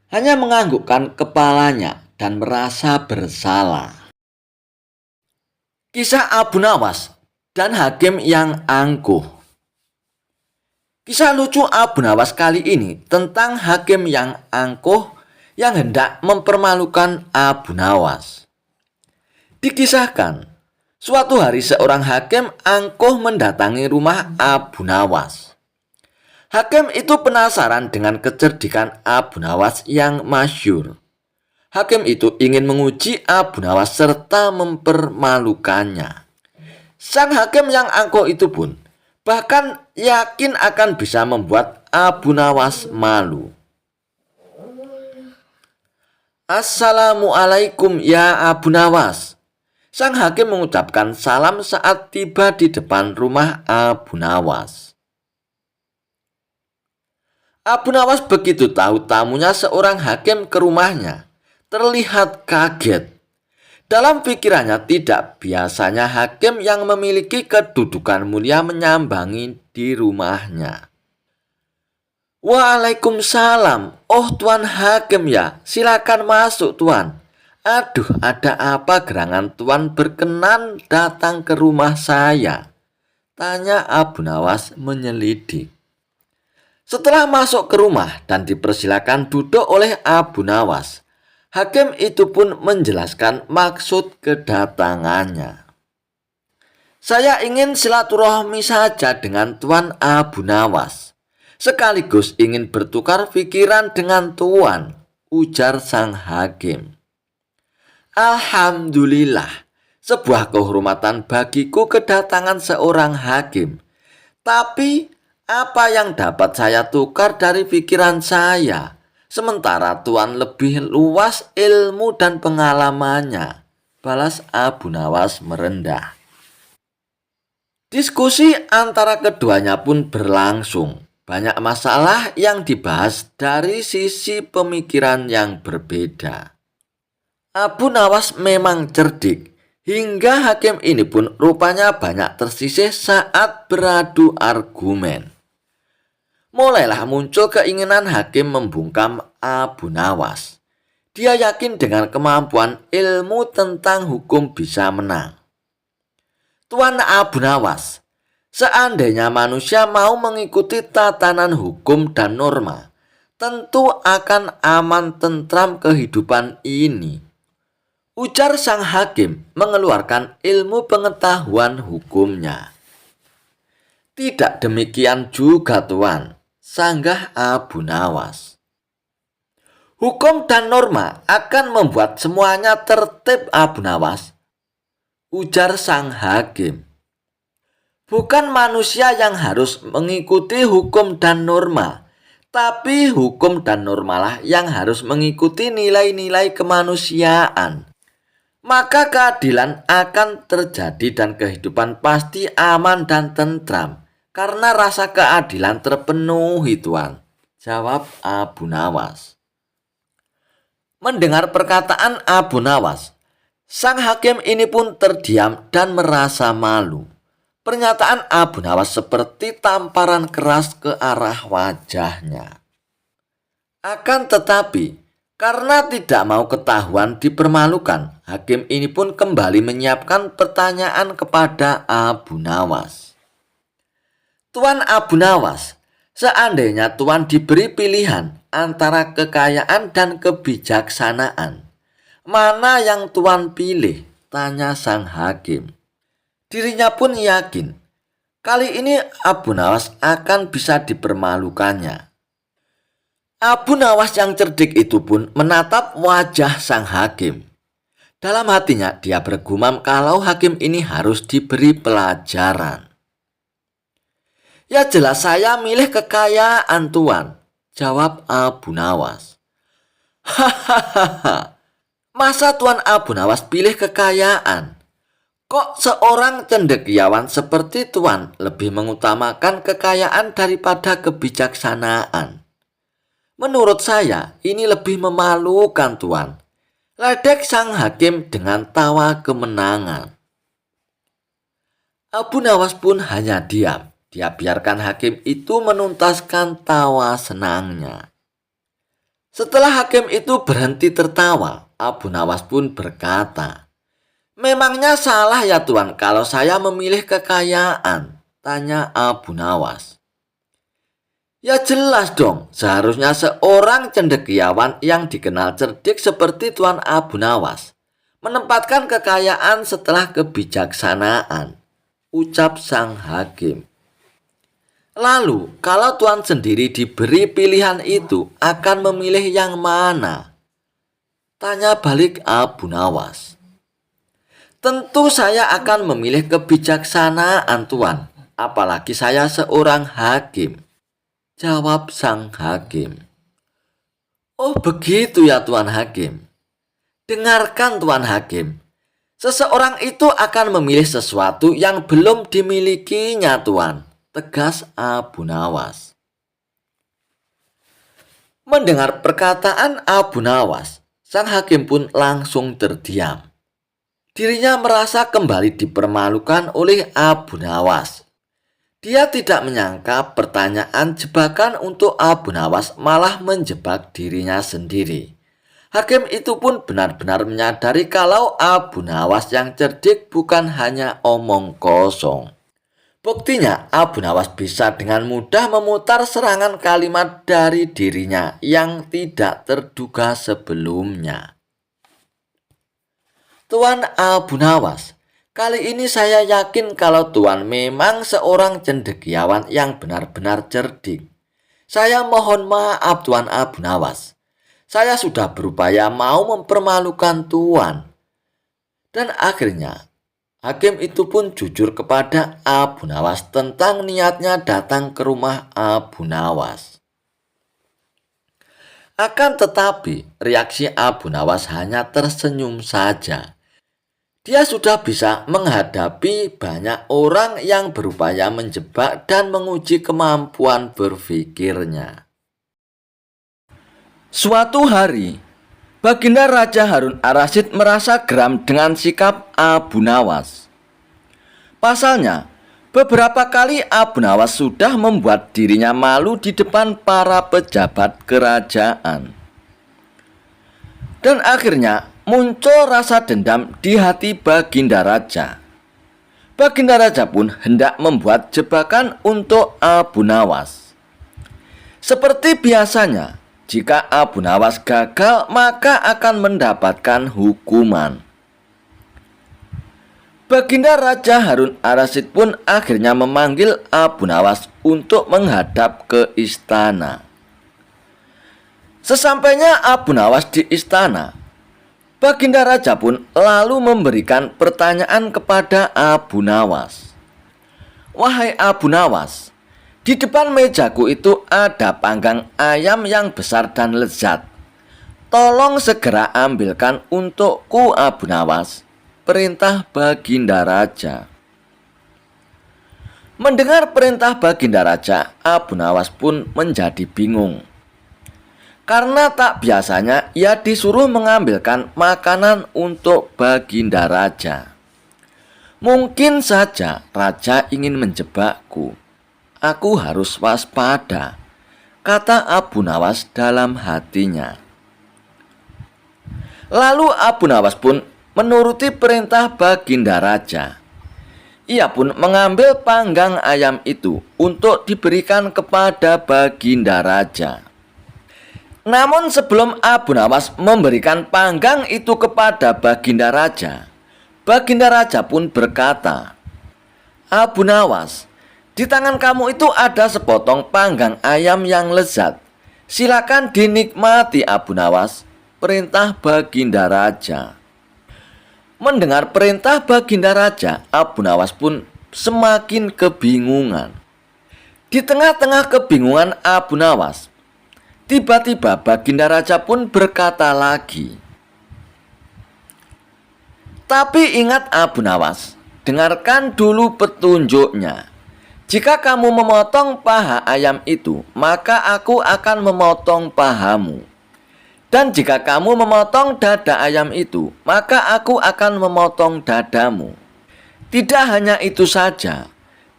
hanya menganggukkan kepalanya dan merasa bersalah. Kisah Abu Nawas dan hakim yang angkuh. Kisah lucu Abu Nawas kali ini tentang hakim yang angkuh yang hendak mempermalukan Abu Nawas. Dikisahkan, suatu hari seorang hakim angkuh mendatangi rumah Abu Nawas. Hakim itu penasaran dengan kecerdikan Abu Nawas yang masyhur. Hakim itu ingin menguji Abu Nawas serta mempermalukannya. Sang hakim yang angkuh itu pun bahkan yakin akan bisa membuat Abu Nawas malu. "Assalamualaikum ya Abu Nawas." Sang hakim mengucapkan salam saat tiba di depan rumah Abu Nawas. Abu Nawas begitu tahu tamunya seorang hakim ke rumahnya, terlihat kaget. Dalam pikirannya tidak biasanya hakim yang memiliki kedudukan mulia menyambangi di rumahnya. "Waalaikumsalam. Oh Tuan Hakim ya, silakan masuk Tuan. Aduh, ada apa gerangan Tuan berkenan datang ke rumah saya?" tanya Abu Nawas menyelidik. Setelah masuk ke rumah dan dipersilakan duduk oleh Abu Nawas, hakim itu pun menjelaskan maksud kedatangannya. "Saya ingin silaturahmi saja dengan Tuan Abu Nawas, sekaligus ingin bertukar pikiran dengan Tuan," ujar sang hakim. "Alhamdulillah, sebuah kehormatan bagiku kedatangan seorang hakim. Tapi apa yang dapat saya tukar dari pikiran saya? Sementara Tuan lebih luas ilmu dan pengalamannya," balas Abu Nawas merendah. Diskusi antara keduanya pun berlangsung. Banyak masalah yang dibahas dari sisi pemikiran yang berbeda. Abu Nawas memang cerdik, hingga hakim ini pun rupanya banyak tersisih saat beradu argumen. Mulailah muncul keinginan hakim membungkam Abu Nawas. Dia yakin dengan kemampuan ilmu tentang hukum bisa menang. "Tuan Abu Nawas, seandainya manusia mau mengikuti tatanan hukum dan norma, tentu akan aman tentram kehidupan ini," ujar sang hakim mengeluarkan ilmu pengetahuan hukumnya. "Tidak demikian juga Tuan," sanggah Abu Nawas. "Hukum dan norma akan membuat semuanya tertib Abu Nawas," ujar sang hakim. "Bukan manusia yang harus mengikuti hukum dan norma, tapi hukum dan normalah yang harus mengikuti nilai-nilai kemanusiaan. Maka keadilan akan terjadi dan kehidupan pasti aman dan tentram, karena rasa keadilan terpenuhi Tuan," jawab Abu Nawas. Mendengar perkataan Abu Nawas, sang hakim ini pun terdiam dan merasa malu. Pernyataan Abu Nawas seperti tamparan keras ke arah wajahnya. Akan tetapi, karena tidak mau ketahuan dipermalukan, hakim ini pun kembali menyiapkan pertanyaan kepada Abu Nawas. "Tuan Abu Nawas, seandainya Tuan diberi pilihan antara kekayaan dan kebijaksanaan, mana yang Tuan pilih?" tanya sang hakim. Dirinya pun yakin, kali ini Abu Nawas akan bisa dipermalukannya. Abu Nawas yang cerdik itu pun menatap wajah sang hakim. Dalam hatinya dia bergumam kalau hakim ini harus diberi pelajaran. Ya jelas saya milih kekayaan Tuan, jawab Abu Nawas. Hahaha, masa Tuan Abu Nawas pilih kekayaan? Kok seorang cendekiawan seperti Tuan lebih mengutamakan kekayaan daripada kebijaksanaan? Menurut saya ini lebih memalukan Tuan, ledek sang hakim dengan tawa kemenangan. Abu Nawas pun hanya diam. Dia biarkan hakim itu menuntaskan tawa senangnya. Setelah hakim itu berhenti tertawa, Abu Nawas pun berkata, "Memangnya salah ya Tuan kalau saya memilih kekayaan?" tanya Abu Nawas. "Ya jelas dong, seharusnya seorang cendekiawan yang dikenal cerdik seperti Tuan Abu Nawas menempatkan kekayaan setelah kebijaksanaan," ucap sang hakim. "Lalu, kalau Tuan sendiri diberi pilihan itu, akan memilih yang mana?" tanya balik Abu Nawas. "Tentu saya akan memilih kebijaksanaan Tuan, apalagi saya seorang hakim," jawab sang hakim. "Oh begitu ya Tuan Hakim. Dengarkan Tuan Hakim, seseorang itu akan memilih sesuatu yang belum dimilikinya Tuan," tegas Abu Nawas. Mendengar perkataan Abu Nawas, sang hakim pun langsung terdiam. Dirinya merasa kembali dipermalukan oleh Abu Nawas. Dia tidak menyangka pertanyaan jebakan untuk Abu Nawas malah menjebak dirinya sendiri. Hakim itu pun benar-benar menyadari kalau Abu Nawas yang cerdik bukan hanya omong kosong. Buktinya, Abu Nawas bisa dengan mudah memutar serangan kalimat dari dirinya yang tidak terduga sebelumnya. "Tuan Abu Nawas, kali ini saya yakin kalau Tuan memang seorang cendekiawan yang benar-benar cerdik. Saya mohon maaf Tuan Abu Nawas. Saya sudah berupaya mau mempermalukan Tuan." Dan akhirnya, hakim itu pun jujur kepada Abu Nawas tentang niatnya datang ke rumah Abu Nawas. Akan tetapi, reaksi Abu Nawas hanya tersenyum saja. Dia sudah bisa menghadapi banyak orang yang berupaya menjebak dan menguji kemampuan berpikirnya. Suatu hari, Baginda Raja Harun Ar-Rasyid merasa geram dengan sikap Abu Nawas. Pasalnya, beberapa kali Abu Nawas sudah membuat dirinya malu di depan para pejabat kerajaan. Dan akhirnya muncul rasa dendam di hati Baginda Raja. Baginda Raja pun hendak membuat jebakan untuk Abu Nawas. Seperti biasanya, jika Abu Nawas gagal, maka akan mendapatkan hukuman. Baginda Raja Harun Ar-Rasyid pun akhirnya memanggil Abu Nawas untuk menghadap ke istana. Sesampainya Abu Nawas di istana, Baginda Raja pun lalu memberikan pertanyaan kepada Abu Nawas. "Wahai Abu Nawas, di depan mejaku itu ada panggang ayam yang besar dan lezat. Tolong segera ambilkan untukku Abu Nawas," perintah Baginda Raja. Mendengar perintah Baginda Raja, Abu Nawas pun menjadi bingung. Karena tak biasanya ia disuruh mengambilkan makanan untuk Baginda Raja. "Mungkin saja Raja ingin menjebakku. Aku harus waspada," kata Abu Nawas dalam hatinya. Lalu Abu Nawas pun menuruti perintah Baginda Raja. Ia pun mengambil panggang ayam itu untuk diberikan kepada Baginda Raja. Namun sebelum Abu Nawas memberikan panggang itu kepada Baginda Raja, Baginda Raja pun berkata, "Abu Nawas, di tangan kamu itu ada sepotong panggang ayam yang lezat. Silakan dinikmati Abu Nawas," perintah Baginda Raja. Mendengar perintah Baginda Raja, Abu Nawas pun semakin kebingungan. Di tengah-tengah kebingungan Abu Nawas, tiba-tiba Baginda Raja pun berkata lagi, "Tapi ingat Abu Nawas, dengarkan dulu petunjuknya. Jika kamu memotong paha ayam itu, maka aku akan memotong pahamu. Dan jika kamu memotong dada ayam itu, maka aku akan memotong dadamu. Tidak hanya itu saja,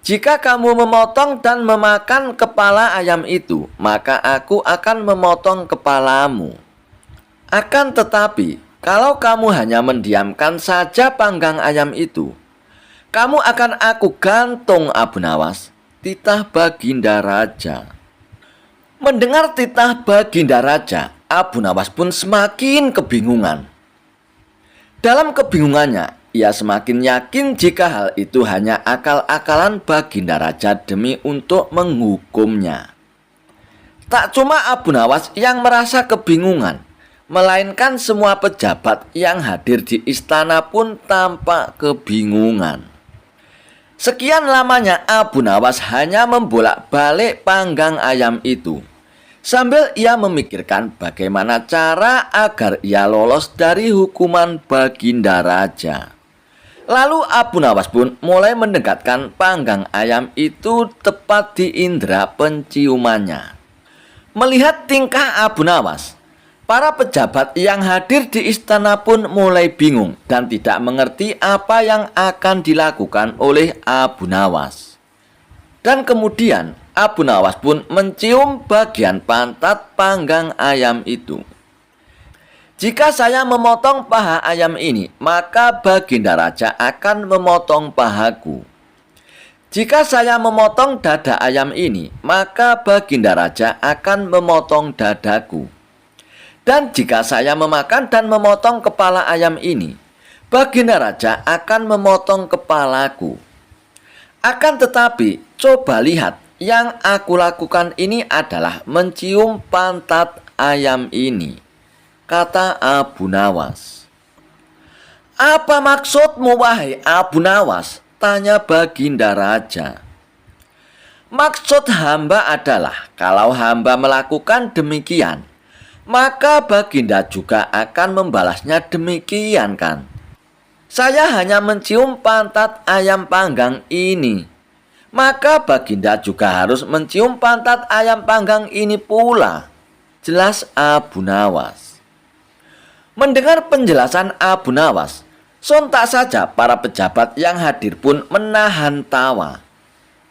jika kamu memotong dan memakan kepala ayam itu, maka aku akan memotong kepalamu. Akan tetapi, kalau kamu hanya mendiamkan saja panggang ayam itu, kamu akan aku gantung Abu Nawas," titah Baginda Raja. Mendengar titah Baginda Raja, Abu Nawas pun semakin kebingungan. Dalam kebingungannya, ia semakin yakin jika hal itu hanya akal-akalan Baginda Raja demi untuk menghukumnya. Tak cuma Abu Nawas yang merasa kebingungan, melainkan semua pejabat yang hadir di istana pun tampak kebingungan. Sekian lamanya Abu Nawas hanya membolak-balik panggang ayam itu, sambil ia memikirkan bagaimana cara agar ia lolos dari hukuman Baginda Raja. Lalu Abu Nawas pun mulai mendekatkan panggang ayam itu tepat di indera penciumannya. Melihat tingkah Abu Nawas, para pejabat yang hadir di istana pun mulai bingung dan tidak mengerti apa yang akan dilakukan oleh Abu Nawas. Dan kemudian Abu Nawas pun mencium bagian pantat panggang ayam itu. "Jika saya memotong paha ayam ini, maka Baginda Raja akan memotong pahaku. Jika saya memotong dada ayam ini, maka Baginda Raja akan memotong dadaku. Dan jika saya memakan dan memotong kepala ayam ini, Baginda Raja akan memotong kepalaku. Akan tetapi, coba lihat, yang aku lakukan ini adalah mencium pantat ayam ini," kata Abu Nawas. "Apa maksudmu, wahai Abu Nawas?" tanya Baginda Raja. "Maksud hamba adalah kalau hamba melakukan demikian, maka Baginda juga akan membalasnya demikian kan? Saya hanya mencium pantat ayam panggang ini, maka Baginda juga harus mencium pantat ayam panggang ini pula," jelas Abu Nawas. Mendengar penjelasan Abu Nawas, sontak saja para pejabat yang hadir pun menahan tawa,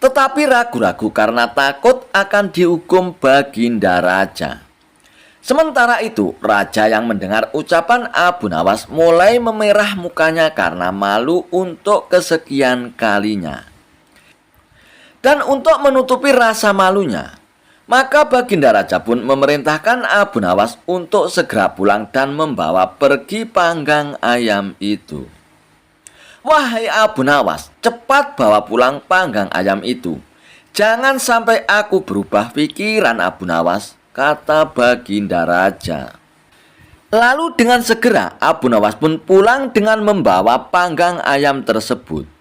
tetapi ragu-ragu karena takut akan dihukum Baginda Raja. Sementara itu, raja yang mendengar ucapan Abu Nawas mulai memerah mukanya karena malu untuk kesekian kalinya. Dan untuk menutupi rasa malunya, maka Baginda Raja pun memerintahkan Abu Nawas untuk segera pulang dan membawa pergi panggang ayam itu. "Wahai Abu Nawas, cepat bawa pulang panggang ayam itu. Jangan sampai aku berubah pikiran, Abu Nawas," kata Baginda Raja. Lalu dengan segera Abu Nawas pun pulang dengan membawa panggang ayam tersebut.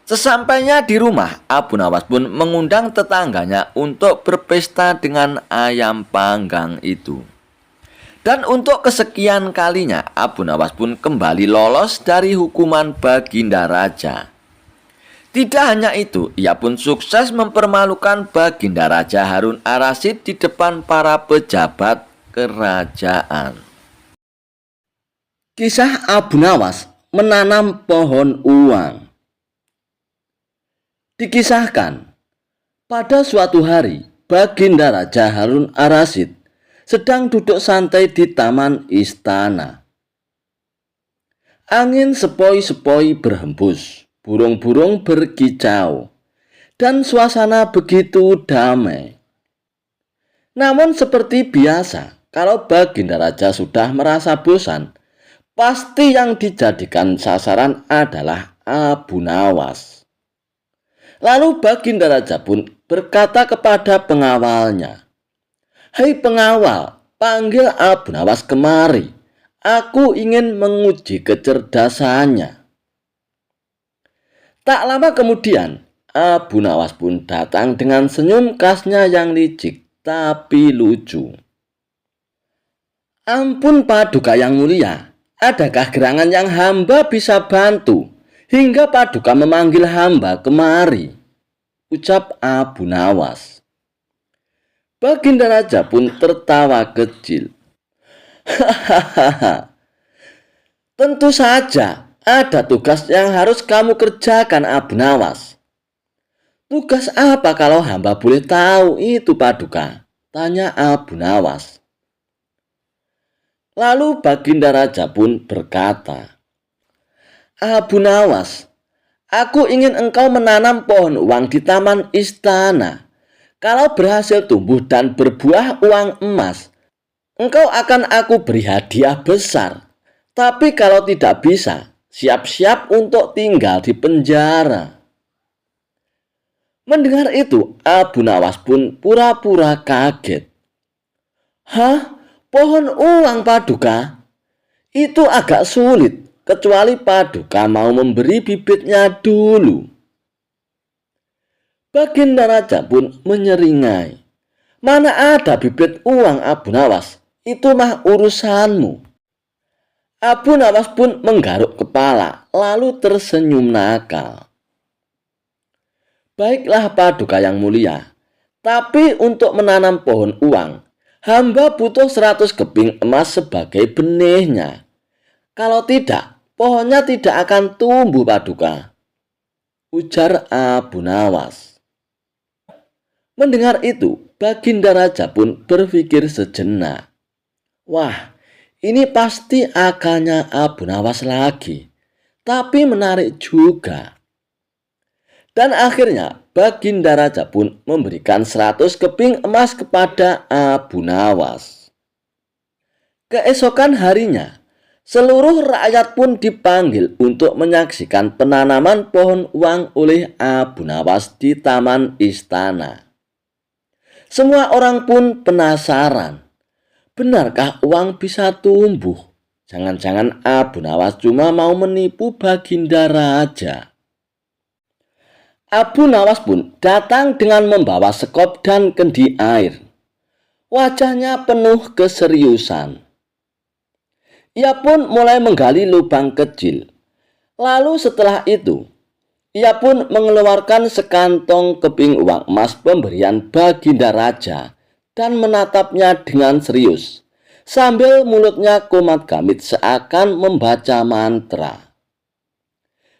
Sesampainya di rumah, Abu Nawas pun mengundang tetangganya untuk berpesta dengan ayam panggang itu. Dan untuk kesekian kalinya, Abu Nawas pun kembali lolos dari hukuman Baginda Raja. Tidak hanya itu, ia pun sukses mempermalukan Baginda Raja Harun Ar-Rasyid di depan para pejabat kerajaan. Kisah Abu Nawas menanam pohon uang. Dikisahkan, pada suatu hari, Baginda Raja Harun Ar-Rasyid sedang duduk santai di taman istana. Angin sepoi-sepoi berhembus, burung-burung berkicau, dan suasana begitu damai. Namun seperti biasa, kalau Baginda Raja sudah merasa bosan, pasti yang dijadikan sasaran adalah Abu Nawas. Lalu Baginda Raja pun berkata kepada pengawalnya, "Hei pengawal, panggil Abu Nawas kemari. Aku ingin menguji kecerdasannya." Tak lama kemudian, Abu Nawas pun datang dengan senyum khasnya yang licik tapi lucu. Ampun Paduka yang mulia, adakah gerangan yang hamba bisa bantu hingga Paduka memanggil hamba kemari? Ucap Abu Nawas. Baginda Raja pun tertawa kecil. Hahaha. Tentu saja ada tugas yang harus kamu kerjakan, Abu Nawas. Tugas apa kalau hamba boleh tahu itu, Paduka? Tanya Abu Nawas. Lalu Baginda Raja pun berkata, Abu Nawas, aku ingin engkau menanam pohon uang di taman istana. Kalau berhasil tumbuh dan berbuah uang emas, engkau akan aku beri hadiah besar. Tapi kalau tidak bisa, siap-siap untuk tinggal di penjara. Mendengar itu, Abu Nawas pun pura-pura kaget. Hah? Pohon uang, Paduka? Itu agak sulit, kecuali Paduka mau memberi bibitnya dulu. Baginda Raja pun menyeringai. Mana ada bibit uang, Abu Nawas? Itu mah urusanmu. Abu Nawas pun menggaruk kepala, lalu tersenyum nakal. Baiklah Paduka yang mulia, tapi untuk menanam pohon uang, hamba butuh 100 keping emas sebagai benihnya. Kalau tidak, pohonnya tidak akan tumbuh, Paduka. Ujar Abu Nawas. Mendengar itu, Baginda Raja pun berpikir sejenak. Wah, ini pasti akalnya Abu Nawas lagi, tapi menarik juga. Dan akhirnya Baginda Raja pun memberikan 100 keping emas kepada Abu Nawas. Keesokan harinya, seluruh rakyat pun dipanggil untuk menyaksikan penanaman pohon uang oleh Abu Nawas di taman istana. Semua orang pun penasaran. Benarkah uang bisa tumbuh? Jangan-jangan Abu Nawas cuma mau menipu Baginda Raja. Abu Nawas pun datang dengan membawa sekop dan kendi air. Wajahnya penuh keseriusan. Ia pun mulai menggali lubang kecil. Lalu setelah itu, ia pun mengeluarkan sekantong keping uang emas pemberian Baginda Raja dan menatapnya dengan serius, sambil mulutnya komat-kamit seakan membaca mantra.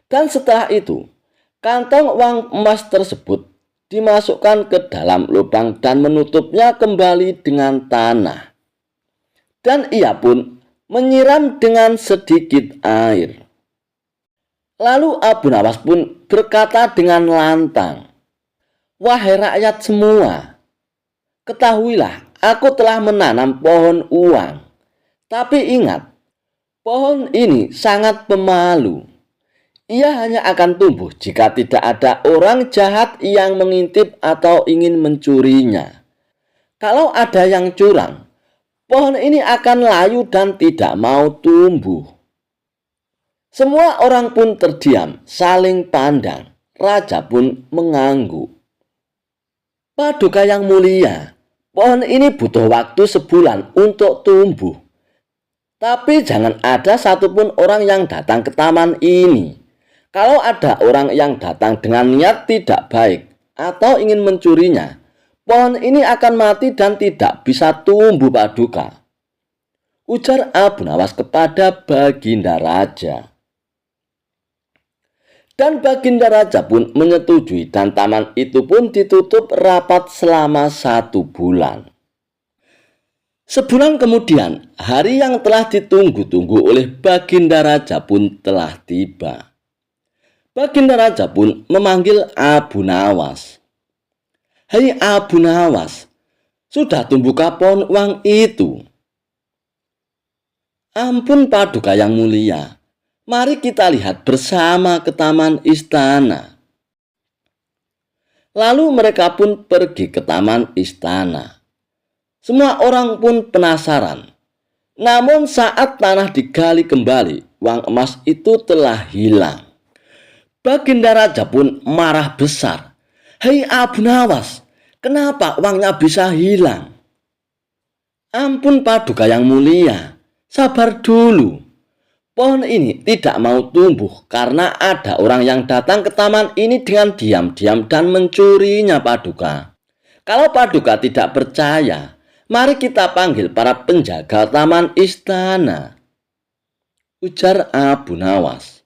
Dan setelah itu, kantong uang emas tersebut dimasukkan ke dalam lubang dan menutupnya kembali dengan tanah. Dan ia pun menyiram dengan sedikit air. Lalu Abu Nawas pun berkata dengan lantang, Wahai rakyat semua, ketahuilah, aku telah menanam pohon uang. Tapi ingat, pohon ini sangat pemalu. Ia hanya akan tumbuh jika tidak ada orang jahat yang mengintip atau ingin mencurinya. Kalau ada yang curang, pohon ini akan layu dan tidak mau tumbuh. Semua orang pun terdiam, saling pandang. Raja pun mengangguk. Paduka yang mulia, pohon ini butuh waktu sebulan untuk tumbuh. Tapi jangan ada satupun orang yang datang ke taman ini. Kalau ada orang yang datang dengan niat tidak baik atau ingin mencurinya, pohon ini akan mati dan tidak bisa tumbuh, Paduka. Ujar Abu Nawas kepada Baginda Raja. Dan Baginda Raja pun menyetujui dan taman itu pun ditutup rapat selama 1 bulan. Sebulan kemudian, hari yang telah ditunggu-tunggu oleh Baginda Raja pun telah tiba. Baginda Raja pun memanggil Abu Nawas. Hei Abu Nawas, sudah tumbuhkah pohon uang itu? Ampun Paduka yang mulia. Mari kita lihat bersama ke taman istana. Lalu mereka pun pergi ke taman istana. Semua orang pun penasaran. Namun saat tanah digali kembali, uang emas itu telah hilang. Baginda Raja pun marah besar. "Hei Abu Nawas, kenapa uangnya bisa hilang?" "Ampun Paduka yang mulia, sabar dulu. Pohon ini tidak mau tumbuh karena ada orang yang datang ke taman ini dengan diam-diam dan mencurinya Paduka. Kalau Paduka tidak percaya, mari kita panggil para penjaga taman istana," ujar Abu Nawas.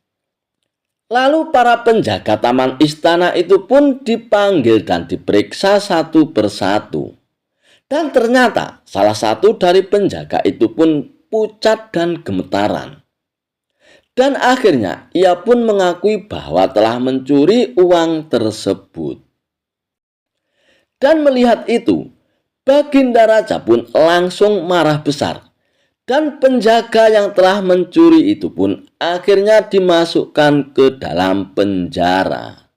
Lalu para penjaga taman istana itu pun dipanggil dan diperiksa satu persatu. Dan ternyata salah satu dari penjaga itu pun pucat dan gemetaran. Dan akhirnya ia pun mengakui bahwa telah mencuri uang tersebut. Dan melihat itu, Baginda Raja pun langsung marah besar. Dan penjaga yang telah mencuri itu pun akhirnya dimasukkan ke dalam penjara.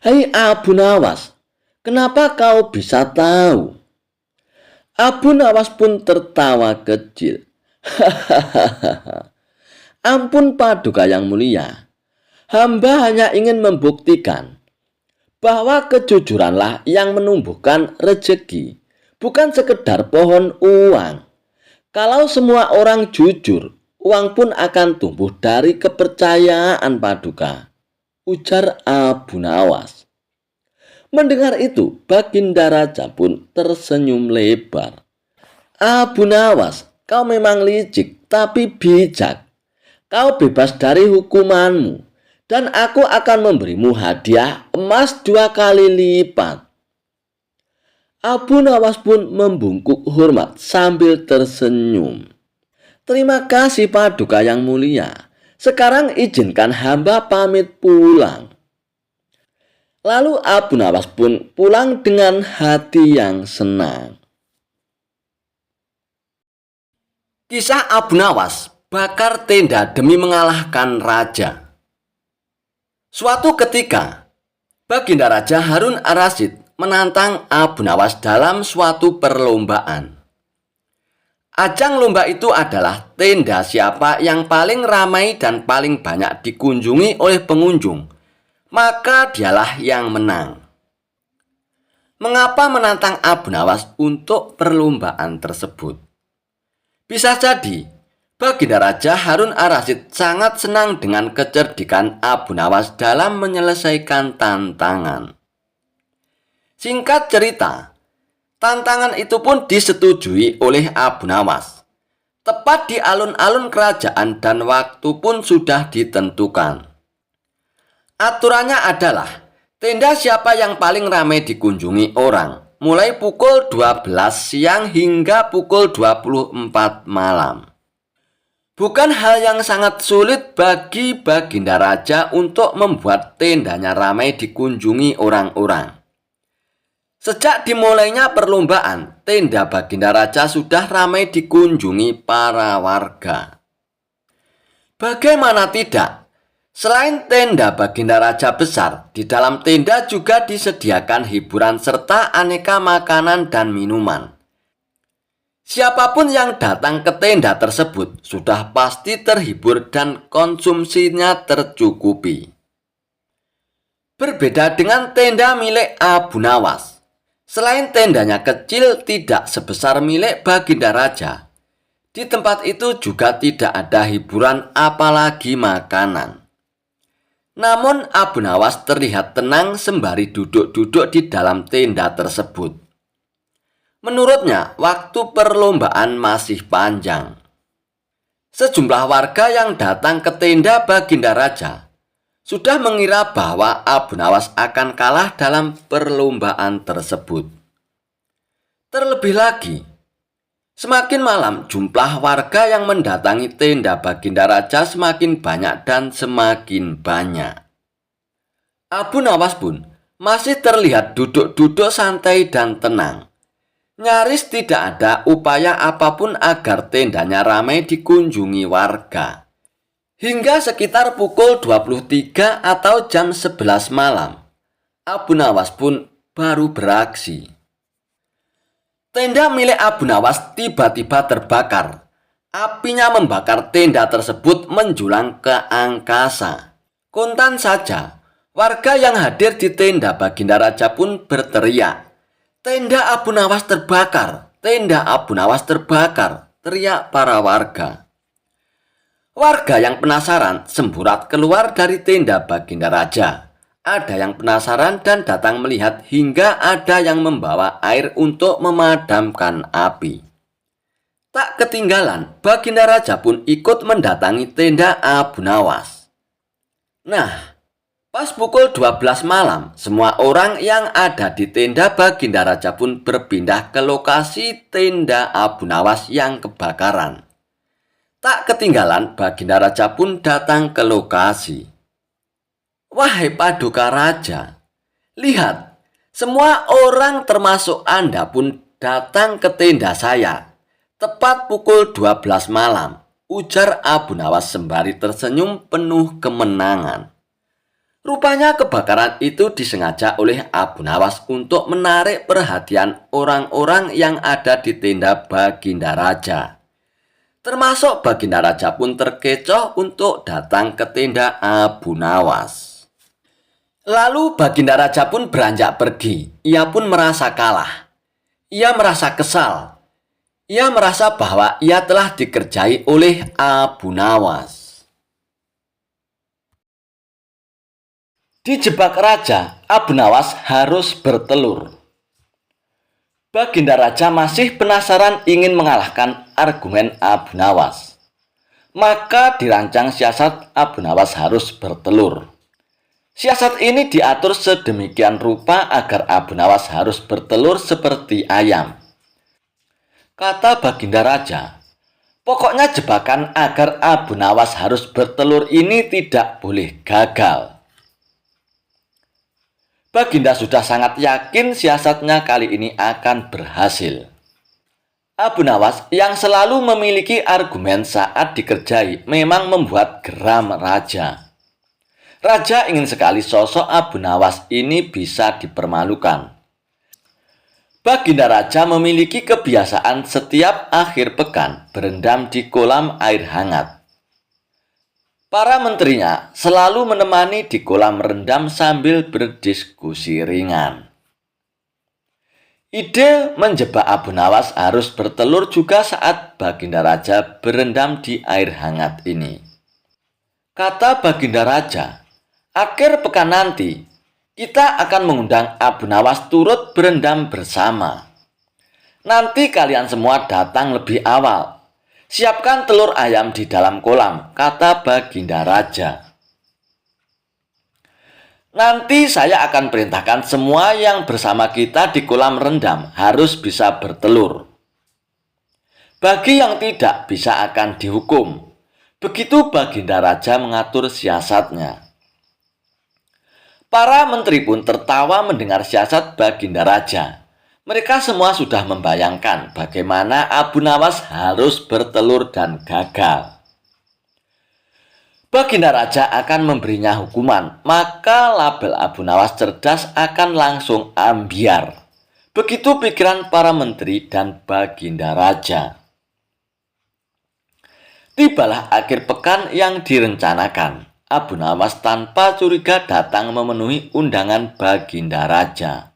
"Hei Abu Nawas, kenapa kau bisa tahu?" Abu Nawas pun tertawa kecil. "Ampun Paduka yang mulia, hamba hanya ingin membuktikan bahwa kejujuranlah yang menumbuhkan rezeki, bukan sekedar pohon uang. Kalau semua orang jujur, uang pun akan tumbuh dari kepercayaan Paduka," ujar Abu Nawas. Mendengar itu, Baginda Raja pun tersenyum lebar. "Abu Nawas, kau memang licik tapi bijak. Kau bebas dari hukumanmu, dan aku akan memberimu hadiah emas 2 kali lipat." Abu Nawas pun membungkuk hormat sambil tersenyum. "Terima kasih Paduka yang mulia. Sekarang izinkan hamba pamit pulang." Lalu Abu Nawas pun pulang dengan hati yang senang. Kisah Abu Nawas bakar tenda demi mengalahkan raja. Suatu ketika, Baginda Raja Harun ar-Rasyid menantang Abu Nawas dalam suatu perlombaan. Ajang lomba itu adalah tenda siapa yang paling ramai dan paling banyak dikunjungi oleh pengunjung, maka dialah yang menang. Mengapa menantang Abu Nawas untuk perlombaan tersebut? Bisa jadi, Baginda Raja Harun ar-Rasyid sangat senang dengan kecerdikan Abu Nawas dalam menyelesaikan tantangan. Singkat cerita, tantangan itu pun disetujui oleh Abu Nawas. Tepat di alun-alun kerajaan dan waktu pun sudah ditentukan. Aturannya adalah tenda siapa yang paling ramai dikunjungi orang, mulai pukul 12 siang hingga pukul 24 malam. Bukan hal yang sangat sulit bagi Baginda Raja untuk membuat tendanya ramai dikunjungi orang-orang. Sejak dimulainya perlombaan, tenda Baginda Raja sudah ramai dikunjungi para warga. Bagaimana tidak? Selain tenda Baginda Raja besar, di dalam tenda juga disediakan hiburan serta aneka makanan dan minuman. Siapapun yang datang ke tenda tersebut sudah pasti terhibur dan konsumsinya tercukupi. Berbeda dengan tenda milik Abu Nawas. Selain tendanya kecil tidak sebesar milik Baginda Raja, di tempat itu juga tidak ada hiburan apalagi makanan. Namun Abu Nawas terlihat tenang sembari duduk-duduk di dalam tenda tersebut. Menurutnya, waktu perlombaan masih panjang. Sejumlah warga yang datang ke tenda Baginda Raja sudah mengira bahwa Abu Nawas akan kalah dalam perlombaan tersebut. Terlebih lagi, semakin malam jumlah warga yang mendatangi tenda Baginda Raja semakin banyak dan semakin banyak. Abu Nawas pun masih terlihat duduk-duduk santai dan tenang. Nyaris tidak ada upaya apapun agar tendanya ramai dikunjungi warga. Hingga sekitar pukul 23 atau jam 11 malam, Abu Nawas pun baru beraksi. Tenda milik Abu Nawas tiba-tiba terbakar. Apinya membakar tenda tersebut menjulang ke angkasa. Kontan saja, Warga yang hadir di tenda Baginda Raja pun berteriak, "Tenda Abu Nawas terbakar! Tenda Abu Nawas terbakar!" teriak para warga. Warga yang penasaran semburat keluar dari tenda Baginda Raja. Ada yang penasaran dan datang melihat hingga ada yang membawa air untuk memadamkan api. Tak ketinggalan, Baginda Raja pun ikut mendatangi tenda Abu Nawas. Nah, pas pukul 12 malam, semua orang yang ada di tenda Baginda Raja pun berpindah ke lokasi tenda Abu Nawas yang kebakaran. Tak ketinggalan, Baginda Raja pun datang ke lokasi. "Wahai Paduka Raja, lihat, semua orang termasuk Anda pun datang ke tenda saya. Tepat pukul 12 malam, ujar Abu Nawas sembari tersenyum penuh kemenangan. Rupanya kebakaran itu disengaja oleh Abu Nawas untuk menarik perhatian orang-orang yang ada di tenda Baginda Raja. Termasuk Baginda Raja pun terkecoh untuk datang ke tenda Abu Nawas. Lalu Baginda Raja pun beranjak pergi. Ia pun merasa kalah. Ia merasa kesal. Ia merasa bahwa ia telah dikerjai oleh Abu Nawas. Dijebak raja, Abu Nawas harus bertelur. Baginda Raja masih penasaran ingin mengalahkan argumen Abu Nawas. Maka dirancang siasat Abu Nawas harus bertelur. Siasat ini diatur sedemikian rupa agar Abu Nawas harus bertelur seperti ayam. Kata Baginda Raja, pokoknya jebakan agar Abu Nawas harus bertelur ini tidak boleh gagal. Baginda sudah sangat yakin siasatnya kali ini akan berhasil. Abu Nawas yang selalu memiliki argumen saat dikerjai memang membuat geram Raja. Raja ingin sekali sosok Abu Nawas ini bisa dipermalukan. Baginda Raja memiliki kebiasaan setiap akhir pekan berendam di kolam air hangat. Para menterinya selalu menemani di kolam rendam sambil berdiskusi ringan. Ide menjebak Abu Nawas harus bertelur juga saat Baginda Raja berendam di air hangat ini. Kata Baginda Raja, akhir pekan nanti, kita akan mengundang Abu Nawas turut berendam bersama. Nanti kalian semua datang lebih awal. Siapkan telur ayam di dalam kolam, kata Baginda Raja. Nanti saya akan perintahkan semua yang bersama kita di kolam rendam harus bisa bertelur. Bagi yang tidak bisa akan dihukum. Begitu Baginda Raja mengatur siasatnya. Para menteri pun tertawa mendengar siasat Baginda Raja. Mereka semua sudah membayangkan bagaimana Abu Nawas harus bertelur dan gagal. Baginda Raja akan memberinya hukuman, maka label Abu Nawas cerdas akan langsung ambiar. Begitu pikiran para menteri dan Baginda Raja. Tibalah akhir pekan yang direncanakan. Abu Nawas tanpa curiga datang memenuhi undangan Baginda Raja.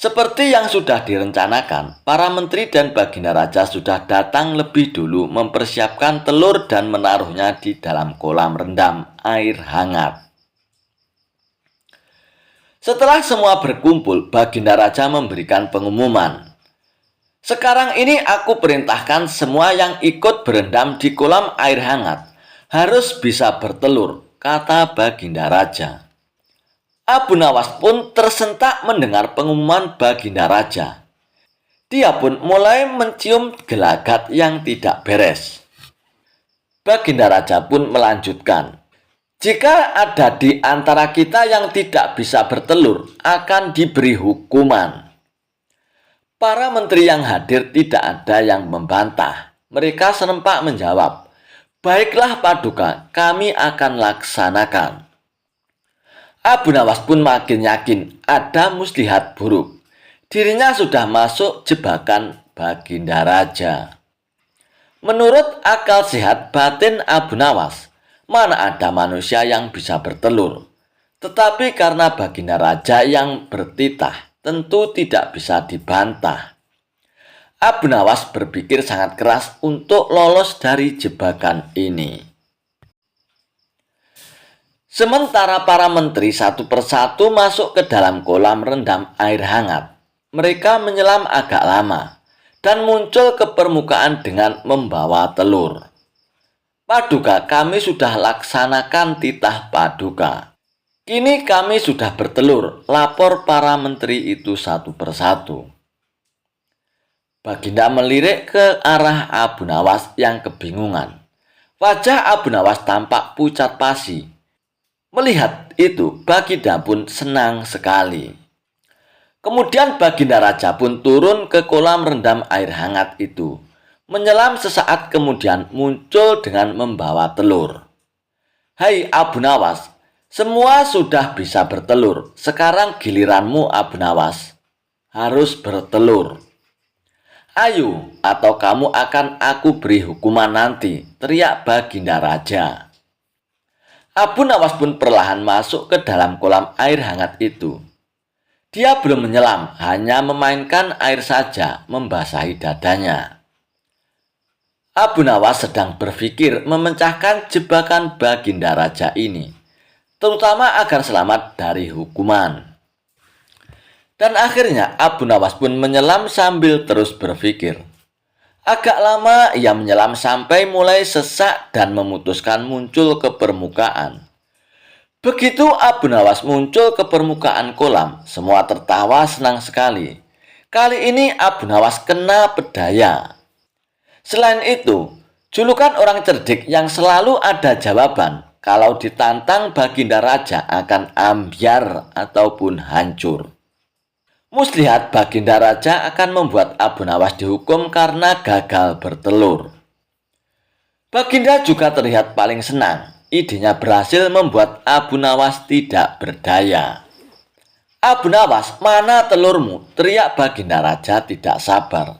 Seperti yang sudah direncanakan, para menteri dan Baginda Raja sudah datang lebih dulu mempersiapkan telur dan menaruhnya di dalam kolam rendam air hangat. Setelah semua berkumpul, Baginda Raja memberikan pengumuman. Sekarang ini aku perintahkan semua yang ikut berendam di kolam air hangat harus bisa bertelur, kata Baginda Raja. Abu Nawas pun tersentak mendengar pengumuman Baginda Raja. Dia pun mulai mencium gelagat yang tidak beres. Baginda Raja pun melanjutkan, jika ada di antara kita yang tidak bisa bertelur, akan diberi hukuman. Para menteri yang hadir tidak ada yang membantah. Mereka serempak menjawab, baiklah Paduka, kami akan laksanakan. Abu Nawas pun makin yakin ada muslihat buruk. Dirinya sudah masuk jebakan Baginda Raja. Menurut akal sehat batin Abu Nawas, mana ada manusia yang bisa bertelur. Tetapi karena Baginda Raja yang bertitah, tentu tidak bisa dibantah. Abu Nawas berpikir sangat keras untuk lolos dari jebakan ini. Sementara para menteri satu persatu masuk ke dalam kolam rendam air hangat, mereka menyelam agak lama dan muncul ke permukaan dengan membawa telur. Paduka, kami sudah laksanakan titah paduka. Kini kami sudah bertelur, lapor para menteri itu satu persatu. Baginda melirik ke arah Abu Nawas yang kebingungan. Wajah Abu Nawas tampak pucat pasi. Melihat itu, Baginda pun senang sekali. Kemudian Baginda Raja pun turun ke kolam rendam air hangat itu. Menyelam sesaat kemudian muncul dengan membawa telur. Hai Abu Nawas, semua sudah bisa bertelur. Sekarang giliranmu Abu Nawas. Harus bertelur. Ayo, atau kamu akan aku beri hukuman nanti, teriak Baginda Raja. Abu Nawas pun perlahan masuk ke dalam kolam air hangat itu. Dia belum menyelam, hanya memainkan air saja, membasahi dadanya. Abu Nawas sedang berpikir memecahkan jebakan Baginda Raja ini, terutama agar selamat dari hukuman. Dan akhirnya Abu Nawas pun menyelam sambil terus berpikir. Agak lama ia menyelam sampai mulai sesak dan memutuskan muncul ke permukaan. Begitu Abu Nawas muncul ke permukaan kolam, semua tertawa senang sekali. Kali ini Abu Nawas kena pedaya. Selain itu, julukan orang cerdik yang selalu ada jawaban kalau ditantang Baginda Raja akan ambyar ataupun hancur. Muslihat Baginda Raja akan membuat Abu Nawas dihukum karena gagal bertelur. Baginda juga terlihat paling senang. Idenya berhasil membuat Abu Nawas tidak berdaya. Abu Nawas, mana telurmu? Teriak Baginda Raja tidak sabar.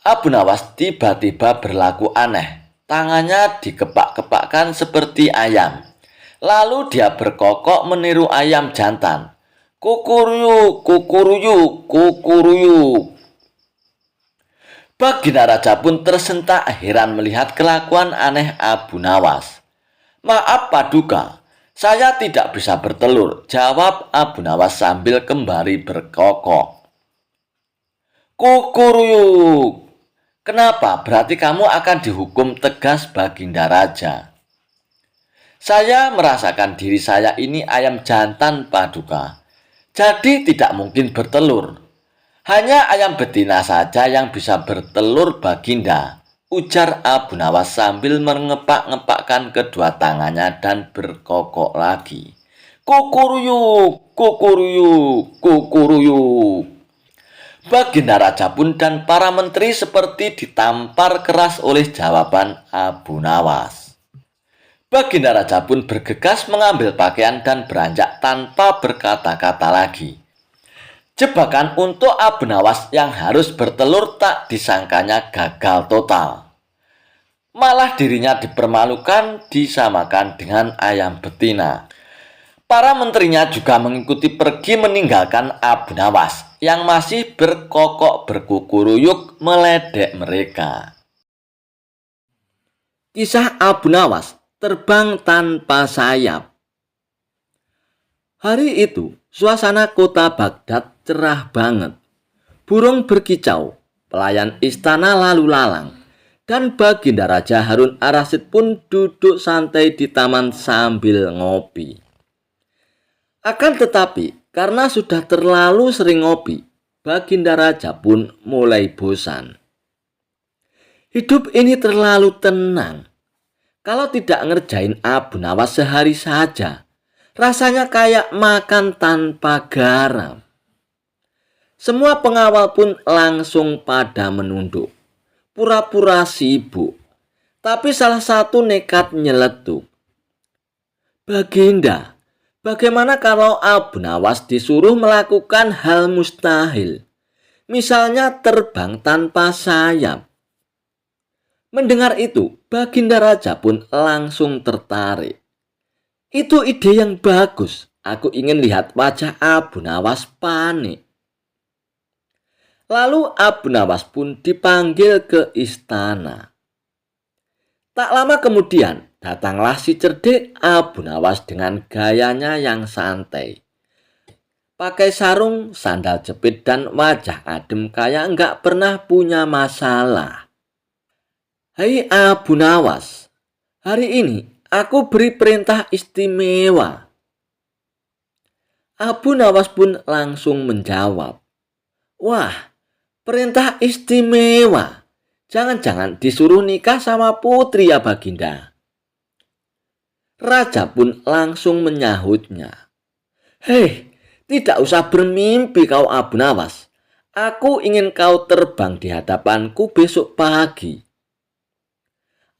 Abu Nawas tiba-tiba berlaku aneh. Tangannya dikepak-kepakkan seperti ayam. Lalu dia berkokok meniru ayam jantan. Kukuruyuk, kukuruyuk, kukuruyuk. Baginda Raja pun tersentak heran melihat kelakuan aneh Abu Nawas. Maaf Paduka, saya tidak bisa bertelur, jawab Abu Nawas sambil kembali berkokok. Kukuruyuk. Kenapa? Berarti kamu akan dihukum tegas Baginda Raja. Saya merasakan diri saya ini ayam jantan Paduka. Jadi tidak mungkin bertelur. Hanya ayam betina saja yang bisa bertelur Baginda, ujar Abu Nawas sambil mengepak-ngepakkan kedua tangannya dan berkokok lagi. Kukuruyuk, kukuruyuk, kukuruyuk. Baginda Raja pun dan para menteri seperti ditampar keras oleh jawaban Abu Nawas. Baginda Raja pun bergegas mengambil pakaian dan beranjak tanpa berkata-kata lagi. Jebakan untuk Abu Nawas yang harus bertelur tak disangkanya gagal total. Malah dirinya dipermalukan, disamakan dengan ayam betina. Para menterinya juga mengikuti pergi meninggalkan Abu Nawas yang masih berkokok berkukuruyuk meledek mereka. Kisah Abu Nawas terbang tanpa sayap. Hari itu, suasana kota Baghdad cerah banget. Burung berkicau, pelayan istana lalu lalang, dan Baginda Raja Harun ar-Rasyid pun duduk santai di taman sambil ngopi. Akan tetapi, karena sudah terlalu sering ngopi, Baginda Raja pun mulai bosan. Hidup ini terlalu tenang. Kalau tidak ngerjain Abu Nawas sehari saja, rasanya kayak makan tanpa garam. Semua pengawal pun langsung pada menunduk, pura-pura sibuk. Tapi salah satu nekat nyeletuk. Baginda, bagaimana kalau Abu Nawas disuruh melakukan hal mustahil? Misalnya terbang tanpa sayap. Mendengar itu, Baginda Raja pun langsung tertarik. Itu ide yang bagus. Aku ingin lihat wajah Abu Nawas panik. Lalu Abu Nawas pun dipanggil ke istana. Tak lama kemudian, datanglah si cerdik Abu Nawas dengan gayanya yang santai. Pakai sarung, sandal jepit, dan wajah adem kayak nggak pernah punya masalah. Hai Abu Nawas, hari ini aku beri perintah istimewa. Abu Nawas pun langsung menjawab, wah, perintah istimewa. Jangan-jangan disuruh nikah sama putri ya Baginda. Raja pun langsung menyahutnya. Hei, tidak usah bermimpi kau Abu Nawas. Aku ingin kau terbang di hadapanku besok pagi.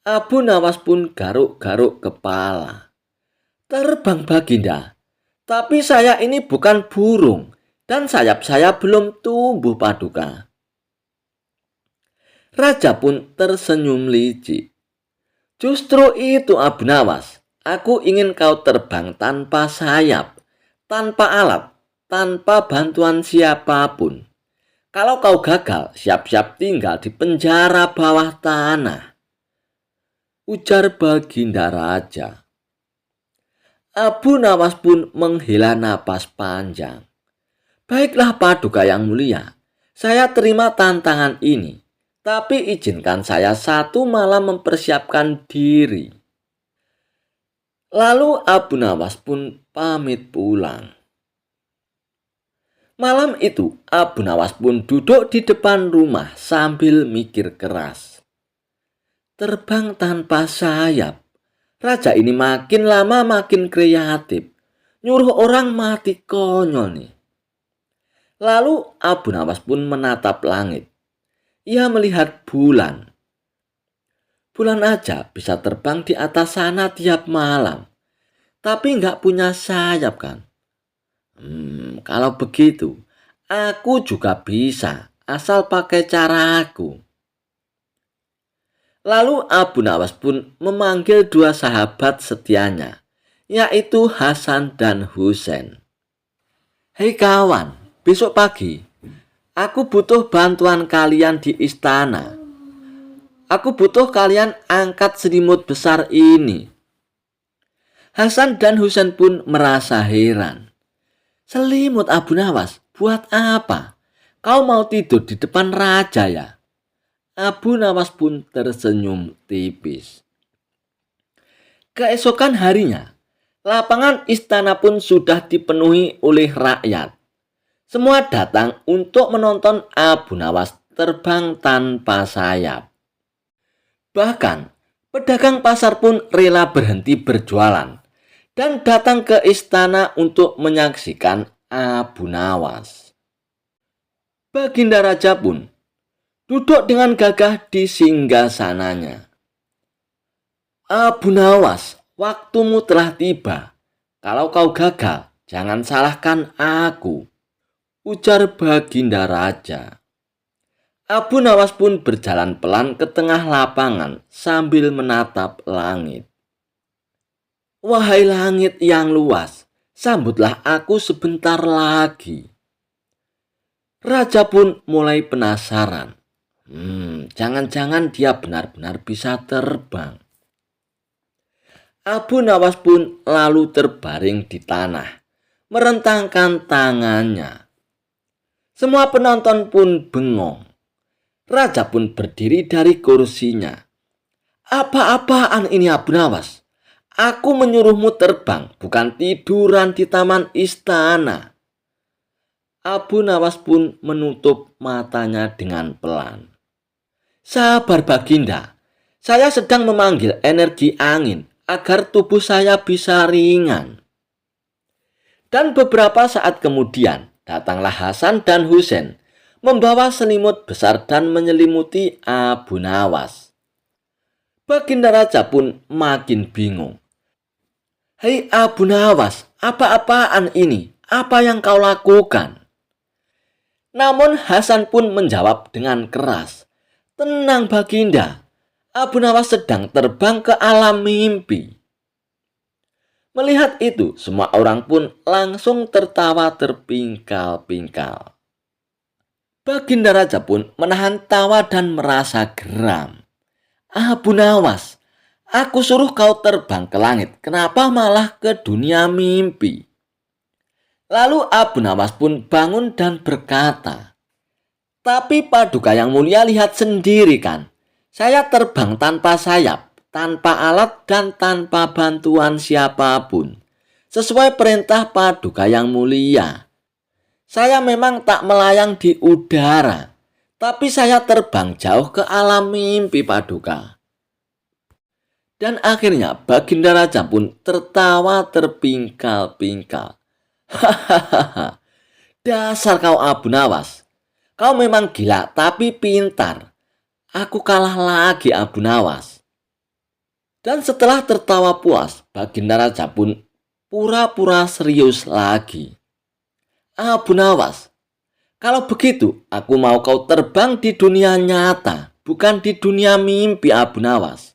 Abu Nawas pun garuk-garuk kepala. Terbang Baginda, tapi saya ini bukan burung dan sayap saya belum tumbuh Paduka. Raja pun tersenyum licik. Justru itu Abu Nawas, aku ingin kau terbang tanpa sayap, tanpa alat, tanpa bantuan siapapun. Kalau kau gagal, siap-siap tinggal di penjara bawah tanah. Ujar Baginda Raja. Abu Nawas pun menghela napas panjang. Baiklah Paduka yang mulia, saya terima tantangan ini. Tapi izinkan saya 1 malam mempersiapkan diri. Lalu Abu Nawas pun pamit pulang. Malam itu Abu Nawas pun duduk di depan rumah sambil mikir keras. Terbang tanpa sayap. Raja ini makin lama makin kreatif. Nyuruh orang mati konyol nih. Lalu Abu Nawas pun menatap langit. Ia melihat bulan. Bulan aja bisa terbang di atas sana tiap malam. Tapi nggak punya sayap kan? Kalau begitu, aku juga bisa. Asal pakai caraku. Lalu Abu Nawas pun memanggil 2 sahabat setianya, yaitu Hasan dan Husain. Hei kawan, besok pagi aku butuh bantuan kalian di istana. Aku butuh kalian angkat selimut besar ini. Hasan dan Husain pun merasa heran. Selimut Abu Nawas, buat apa? Kau mau tidur di depan raja ya? Abu Nawas pun tersenyum tipis. Keesokan harinya, lapangan istana pun sudah dipenuhi oleh rakyat. Semua datang untuk menonton Abu Nawas terbang tanpa sayap. Bahkan, pedagang pasar pun rela berhenti berjualan dan datang ke istana untuk menyaksikan Abu Nawas. Baginda Raja pun duduk dengan gagah di singgasananya. Abu Nawas, waktumu telah tiba. Kalau kau gagal, jangan salahkan aku. Ujar Baginda Raja. Abu Nawas pun berjalan pelan ke tengah lapangan sambil menatap langit. Wahai langit yang luas, sambutlah aku sebentar lagi. Raja pun mulai penasaran. Jangan-jangan dia benar-benar bisa terbang. Abu Nawas pun lalu terbaring di tanah, merentangkan tangannya. Semua penonton pun bengong. Raja pun berdiri dari kursinya. Apa-apaan ini Abu Nawas? Aku menyuruhmu terbang, bukan tiduran di taman istana. Abu Nawas pun menutup matanya dengan pelan. Sabar Baginda, saya sedang memanggil energi angin agar tubuh saya bisa ringan. Dan beberapa saat kemudian, datanglah Hasan dan Husain membawa selimut besar dan menyelimuti Abu Nawas. Baginda Raja pun makin bingung. Hei Abu Nawas, apa-apaan ini? Apa yang kau lakukan? Namun Hasan pun menjawab dengan keras. Tenang Baginda, Abu Nawas sedang terbang ke alam mimpi. Melihat itu, semua orang pun langsung tertawa terpingkal-pingkal. Baginda Raja pun menahan tawa dan merasa geram. Abu Nawas, aku suruh kau terbang ke langit, kenapa malah ke dunia mimpi? Lalu Abu Nawas pun bangun dan berkata, tapi Paduka yang mulia lihat sendiri kan, saya terbang tanpa sayap, tanpa alat dan tanpa bantuan siapapun. Sesuai perintah Paduka yang mulia. Saya memang tak melayang di udara, tapi saya terbang jauh ke alam mimpi Paduka. Dan akhirnya Baginda Raja pun tertawa terpingkal-pingkal. Hahaha, dasar kau Abu Nawas. Kau memang gila tapi pintar. Aku kalah lagi Abu Nawas. Dan setelah tertawa puas, Baginda Raja pun pura-pura serius lagi. Abu Nawas, kalau begitu aku mau kau terbang di dunia nyata, bukan di dunia mimpi Abu Nawas.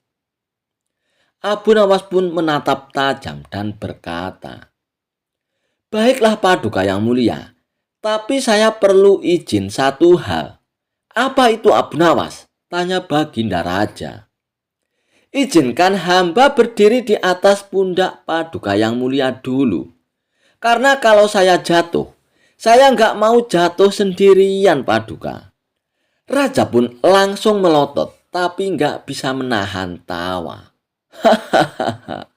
Abu Nawas pun menatap tajam dan berkata, baiklah Paduka yang mulia, tapi saya perlu izin satu hal. Apa itu Abu Nawas? Tanya Baginda Raja. Izinkan hamba berdiri di atas pundak Paduka yang mulia dulu. Karena kalau saya jatuh, saya nggak mau jatuh sendirian Paduka. Raja pun langsung melotot, tapi nggak bisa menahan tawa. Hahaha.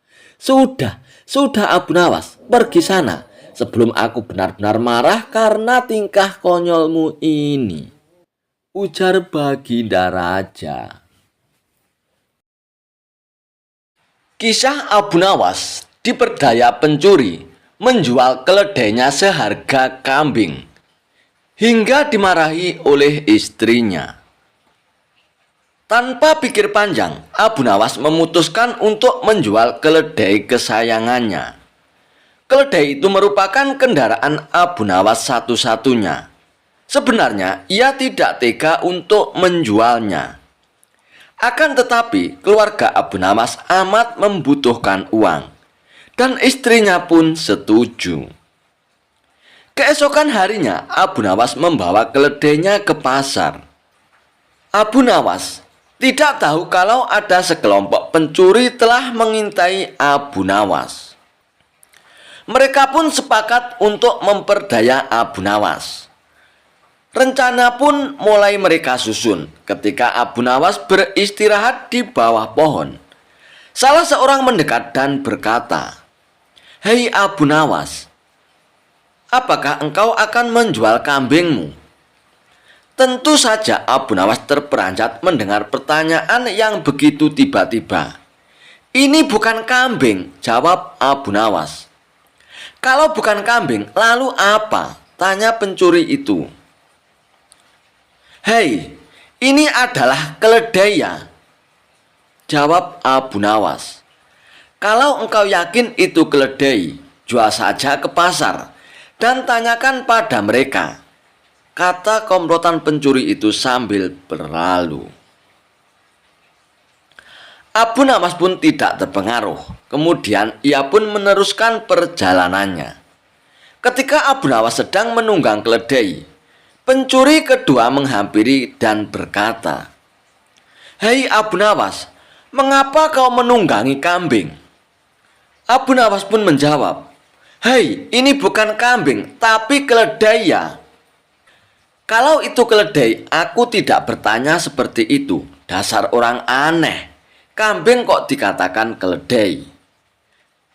Sudah Abu Nawas, pergi sana sebelum aku benar-benar marah karena tingkah konyolmu ini, ujar Baginda Raja. Kisah Abu Nawas diperdaya pencuri menjual keledainya seharga kambing hingga dimarahi oleh istrinya. Tanpa pikir panjang, Abu Nawas memutuskan untuk menjual keledai kesayangannya. Keledai itu merupakan kendaraan Abu Nawas satu-satunya. Sebenarnya ia tidak tega untuk menjualnya. Akan tetapi keluarga Abu Nawas amat membutuhkan uang. Dan istrinya pun setuju. Keesokan harinya Abu Nawas membawa keledainya ke pasar. Abu Nawas tidak tahu kalau ada sekelompok pencuri telah mengintai Abu Nawas. Mereka pun sepakat untuk memperdaya Abu Nawas. Rencana pun mulai mereka susun ketika Abu Nawas beristirahat di bawah pohon. Salah seorang mendekat dan berkata, hei Abu Nawas, apakah engkau akan menjual kambingmu? Tentu saja Abu Nawas terperanjat mendengar pertanyaan yang begitu tiba-tiba. Ini bukan kambing, jawab Abu Nawas. Kalau bukan kambing, lalu apa? Tanya pencuri itu. Hei, ini adalah keledai ya, jawab Abu Nawas. Kalau engkau yakin itu keledai, jual saja ke pasar dan tanyakan pada mereka, kata komplotan pencuri itu sambil berlalu. Abu Nawas pun tidak terpengaruh. Kemudian ia pun meneruskan perjalanannya. Ketika Abu Nawas sedang menunggang keledai, pencuri kedua menghampiri dan berkata, hei Abu Nawas, mengapa kau menunggangi kambing? Abu Nawas pun menjawab, hei, ini bukan kambing, tapi keledai ya. Kalau itu keledai, aku tidak bertanya seperti itu. Dasar orang aneh. Kambing kok dikatakan keledai.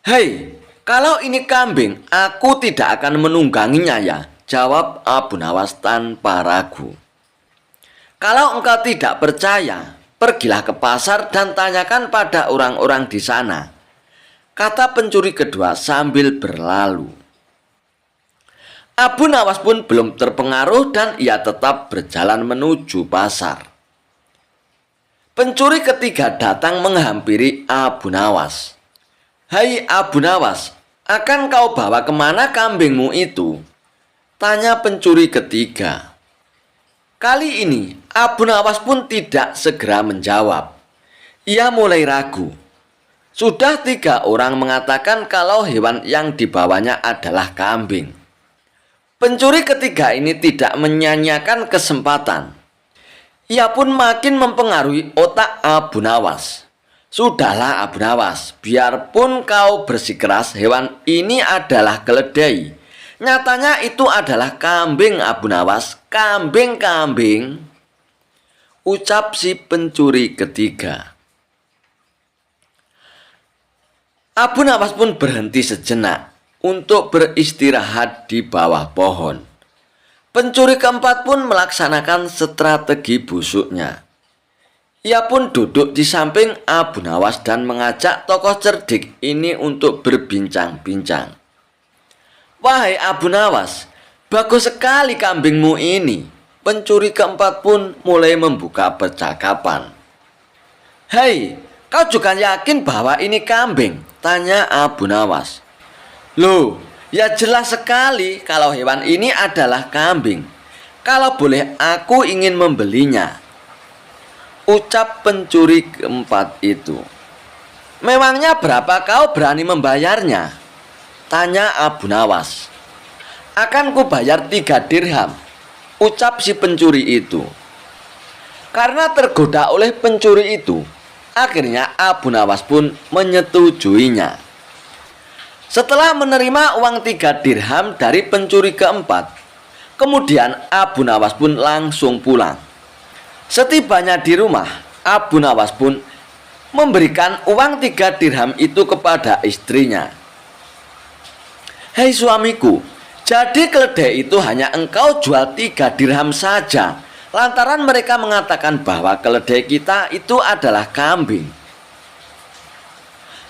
Hei, kalau ini kambing, aku tidak akan menungganginya ya, jawab Abu Nawas tanpa ragu. Kalau engkau tidak percaya, pergilah ke pasar dan tanyakan pada orang-orang di sana, kata pencuri kedua sambil berlalu. Abu Nawas pun belum terpengaruh dan ia tetap berjalan menuju pasar. Pencuri ketiga datang menghampiri Abu Nawas. Hai Abu Nawas, akan kau bawa kemana kambingmu itu? Tanya pencuri ketiga. Kali ini Abu Nawas pun tidak segera menjawab. Ia mulai ragu. Sudah 3 orang mengatakan kalau hewan yang dibawanya adalah kambing. Pencuri ketiga ini tidak menyia-nyiakan kesempatan. Ia pun makin mempengaruhi otak Abu Nawas. Sudahlah Abu Nawas, biarpun kau bersikeras hewan ini adalah keledai. Nyatanya itu adalah kambing Abu Nawas, kambing, ucap si pencuri ketiga. Abu Nawas pun berhenti sejenak untuk beristirahat di bawah pohon. Pencuri keempat pun melaksanakan strategi busuknya. Ia pun duduk di samping Abu Nawas dan mengajak tokoh cerdik ini untuk berbincang-bincang. Wahai Abu Nawas, bagus sekali kambingmu ini. Pencuri keempat pun mulai membuka percakapan. Hei, kau juga yakin bahwa ini kambing? Tanya Abu Nawas. Loh, ya jelas sekali kalau hewan ini adalah kambing. Kalau boleh aku ingin membelinya, ucap pencuri keempat itu. Memangnya berapa kau berani membayarnya? Tanya Abu Nawas. Akan ku bayar 3 dirham, ucap si pencuri itu. Karena tergoda oleh pencuri itu, akhirnya Abu Nawas pun menyetujuinya. Setelah menerima uang 3 dirham dari pencuri keempat, kemudian Abu Nawas pun langsung pulang. Setibanya di rumah, Abu Nawas pun memberikan uang 3 dirham itu kepada istrinya. Hei suamiku, jadi keledai itu hanya engkau jual 3 dirham saja, lantaran mereka mengatakan bahwa keledai kita itu adalah kambing.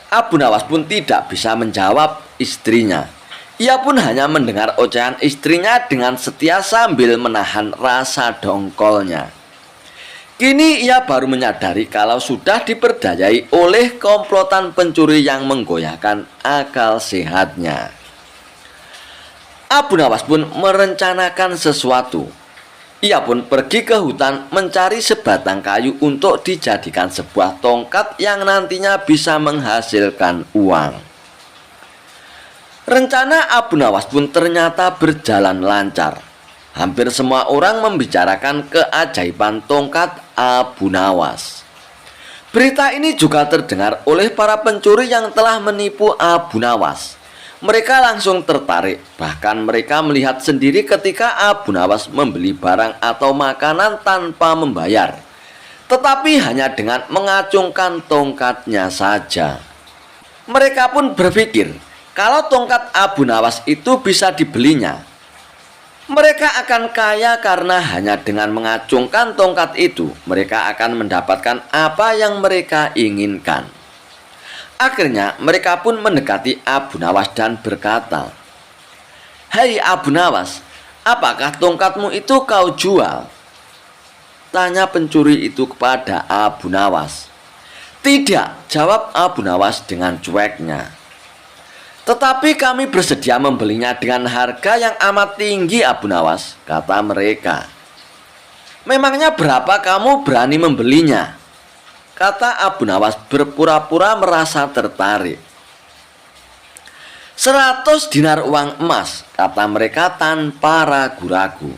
Abu Nawas pun tidak bisa menjawab istrinya. Ia pun hanya mendengar ocehan istrinya dengan setia sambil menahan rasa dongkolnya. Kini ia baru menyadari kalau sudah diperdayai oleh komplotan pencuri yang menggoyahkan akal sehatnya. Abu Nawas pun merencanakan sesuatu. Ia pun pergi ke hutan mencari sebatang kayu untuk dijadikan sebuah tongkat yang nantinya bisa menghasilkan uang. Rencana Abu Nawas pun ternyata berjalan lancar. Hampir semua orang membicarakan keajaiban tongkat Abu Nawas. Berita ini juga terdengar oleh para pencuri yang telah menipu Abu Nawas. Mereka langsung tertarik, bahkan mereka melihat sendiri ketika Abu Nawas membeli barang atau makanan tanpa membayar, tetapi hanya dengan mengacungkan tongkatnya saja. Mereka pun berpikir, kalau tongkat Abu Nawas itu bisa dibelinya, mereka akan kaya karena hanya dengan mengacungkan tongkat itu, mereka akan mendapatkan apa yang mereka inginkan. Akhirnya mereka pun mendekati Abu Nawas dan berkata, Hei Abu Nawas, apakah tongkatmu itu kau jual? Tanya pencuri itu kepada Abu Nawas. Tidak, jawab Abu Nawas dengan cueknya. Tetapi kami bersedia membelinya dengan harga yang amat tinggi Abu Nawas, kata mereka. Memangnya berapa kamu berani membelinya? Kata Abu Nawas berpura-pura merasa tertarik. 100 dinar uang emas, kata mereka tanpa ragu-ragu.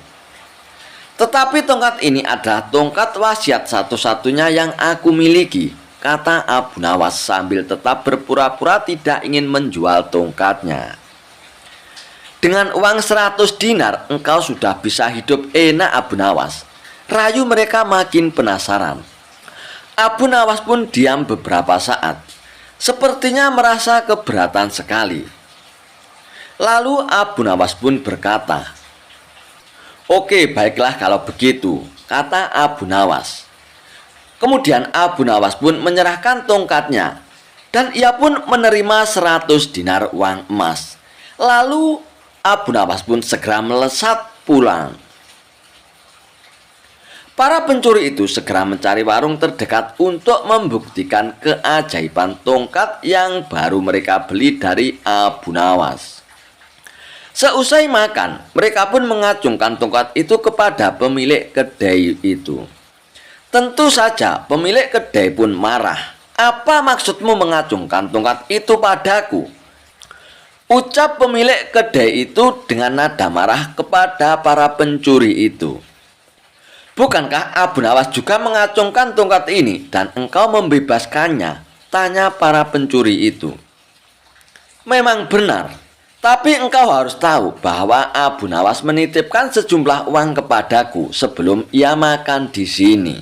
Tetapi tongkat ini adalah tongkat wasiat satu-satunya yang aku miliki, kata Abu Nawas sambil tetap berpura-pura tidak ingin menjual tongkatnya. Dengan uang 100 dinar engkau sudah bisa hidup enak Abu Nawas. Rayu mereka makin penasaran. Abu Nawas pun diam beberapa saat, sepertinya merasa keberatan sekali. Lalu Abu Nawas pun berkata, Oke, baiklah kalau begitu, kata Abu Nawas. Kemudian Abu Nawas pun menyerahkan tongkatnya, dan ia pun menerima 100 dinar uang emas. Lalu Abu Nawas pun segera melesat pulang. Para pencuri itu segera mencari warung terdekat untuk membuktikan keajaiban tongkat yang baru mereka beli dari Abu Nawas. Seusai makan, mereka pun mengacungkan tongkat itu kepada pemilik kedai itu. Tentu saja pemilik kedai pun marah. "Apa maksudmu mengacungkan tongkat itu padaku?" ucap pemilik kedai itu dengan nada marah kepada para pencuri itu. "Bukankah Abu Nawas juga mengacungkan tongkat ini dan engkau membebaskannya?" tanya para pencuri itu. "Memang benar, tapi engkau harus tahu bahwa Abu Nawas menitipkan sejumlah uang kepadaku sebelum ia makan di sini."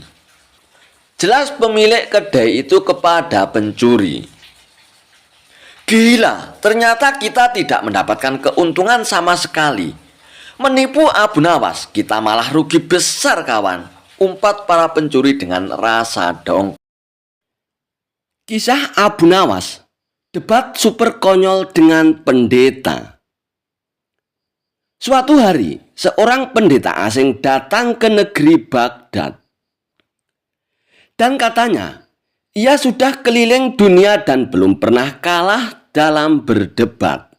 Jelas pemilik kedai itu kepada pencuri. "Gila, ternyata kita tidak mendapatkan keuntungan sama sekali. Menipu Abu Nawas, kita malah rugi besar kawan," umpat para pencuri dengan rasa dongkol. Kisah Abu Nawas, debat super konyol dengan pendeta. Suatu hari, seorang pendeta asing datang ke negeri Baghdad. Dan katanya, ia sudah keliling dunia dan belum pernah kalah dalam berdebat.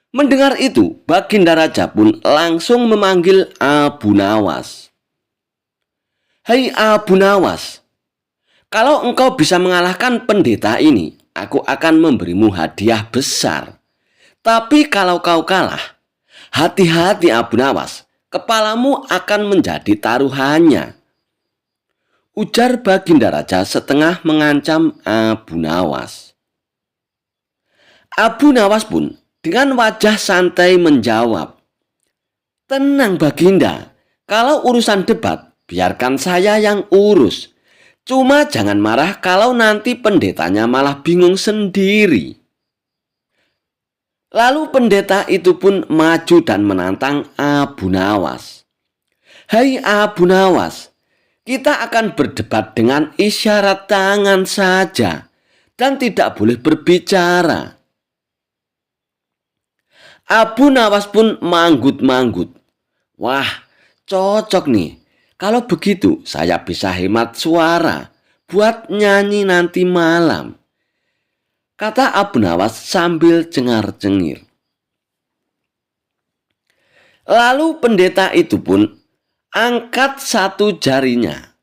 Mendengar itu, Baginda Raja pun langsung memanggil Abu Nawas. "Hei Abu Nawas, kalau engkau bisa mengalahkan pendeta ini, aku akan memberimu hadiah besar. Tapi kalau kau kalah, hati-hati Abu Nawas, kepalamu akan menjadi taruhannya," ujar Baginda Raja setengah mengancam Abu Nawas. Abu Nawas pun dengan wajah santai menjawab, "Tenang Baginda, kalau urusan debat biarkan saya yang urus. Cuma jangan marah kalau nanti pendetanya malah bingung sendiri." Lalu pendeta itu pun maju dan menantang Abu Nawas. "Hai Abu Nawas, kita akan berdebat dengan isyarat tangan saja dan tidak boleh berbicara." Abu Nawas pun manggut-manggut. "Wah, cocok nih. Kalau begitu saya bisa hemat suara buat nyanyi nanti malam," kata Abu Nawas sambil cengar-cengir. Lalu pendeta itu pun angkat satu jarinya.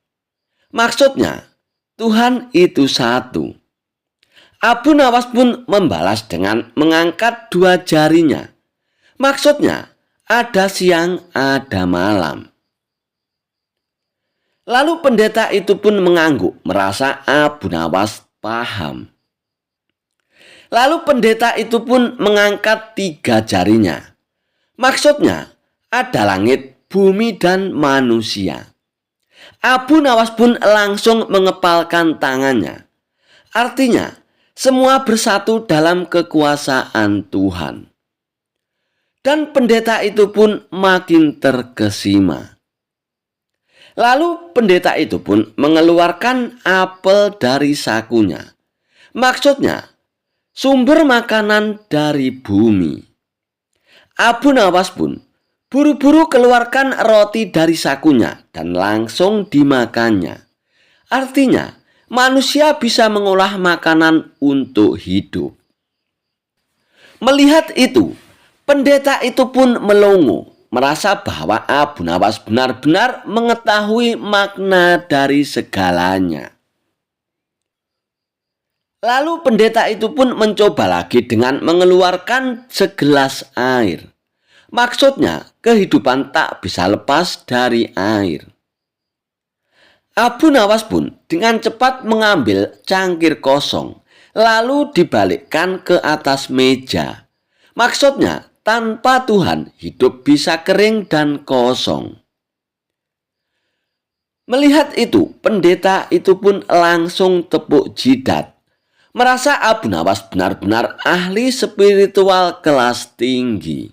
Maksudnya, Tuhan itu satu. Abu Nawas pun membalas dengan mengangkat dua jarinya. Maksudnya, ada siang, ada malam. Lalu pendeta itu pun mengangguk, merasa Abu Nawas paham. Lalu pendeta itu pun mengangkat tiga jarinya. Maksudnya, ada langit, bumi, dan manusia. Abu Nawas pun langsung mengepalkan tangannya. Artinya, semua bersatu dalam kekuasaan Tuhan. Dan pendeta itu pun makin terkesima. Lalu pendeta itu pun mengeluarkan apel dari sakunya. Maksudnya, sumber makanan dari bumi. Abu Nawas pun buru-buru keluarkan roti dari sakunya dan langsung dimakannya. Artinya, manusia bisa mengolah makanan untuk hidup. Melihat itu, pendeta itu pun melongo, merasa bahwa Abu Nawas benar-benar mengetahui makna dari segalanya. Lalu pendeta itu pun mencoba lagi dengan mengeluarkan segelas air. Maksudnya, kehidupan tak bisa lepas dari air. Abu Nawas pun dengan cepat mengambil cangkir kosong, lalu dibalikkan ke atas meja. Maksudnya, tanpa Tuhan hidup bisa kering dan kosong. Melihat itu, pendeta itu pun langsung tepuk jidat. Merasa Abu Nawas benar-benar ahli spiritual kelas tinggi.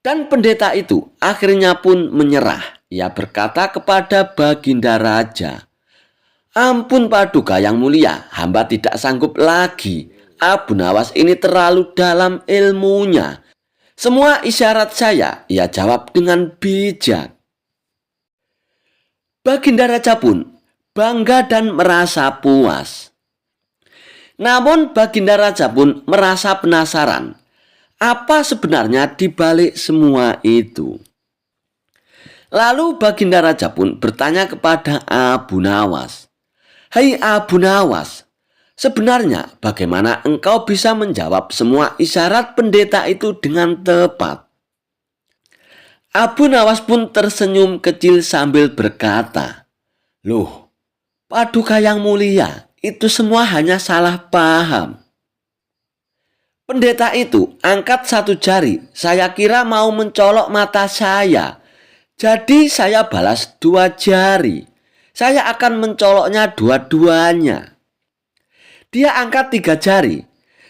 Dan pendeta itu akhirnya pun menyerah. Ia berkata kepada Baginda Raja, "Ampun Paduka yang mulia, hamba tidak sanggup lagi. Abu Nawas ini terlalu dalam ilmunya. Semua isyarat saya ia jawab dengan bijak." Baginda Raja pun bangga dan merasa puas. Namun Baginda Raja pun merasa penasaran, apa sebenarnya di balik semua itu. Lalu Baginda Raja pun bertanya kepada Abu Nawas, "Hai Abu Nawas, sebenarnya bagaimana engkau bisa menjawab semua isyarat pendeta itu dengan tepat?" Abu Nawas pun tersenyum kecil sambil berkata, "Loh, Paduka yang mulia, itu semua hanya salah paham." Pendeta itu angkat satu jari, saya kira mau mencolok mata saya. Jadi saya balas dua jari. Saya akan mencoloknya dua-duanya. Dia angkat tiga jari.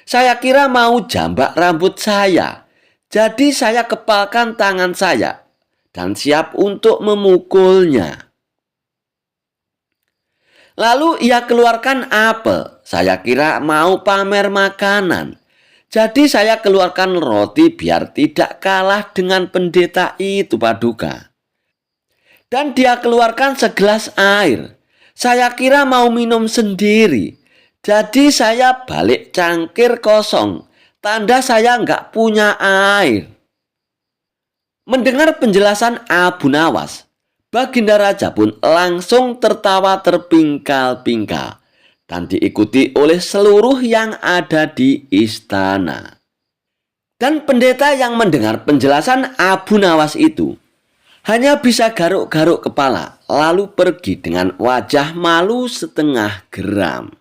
Saya kira mau jambak rambut saya. Jadi saya kepalkan tangan saya dan siap untuk memukulnya. Lalu ia keluarkan apel. Saya kira mau pamer makanan. Jadi saya keluarkan roti biar tidak kalah dengan pendeta itu, Paduka. Dan dia keluarkan segelas air. Saya kira mau minum sendiri. Jadi saya balik cangkir kosong. Tanda saya nggak punya air. Mendengar penjelasan Abu Nawas, Baginda Raja pun langsung tertawa terpingkal-pingkal dan diikuti oleh seluruh yang ada di istana. Dan pendeta yang mendengar penjelasan Abu Nawas itu hanya bisa garuk-garuk kepala lalu pergi dengan wajah malu setengah geram.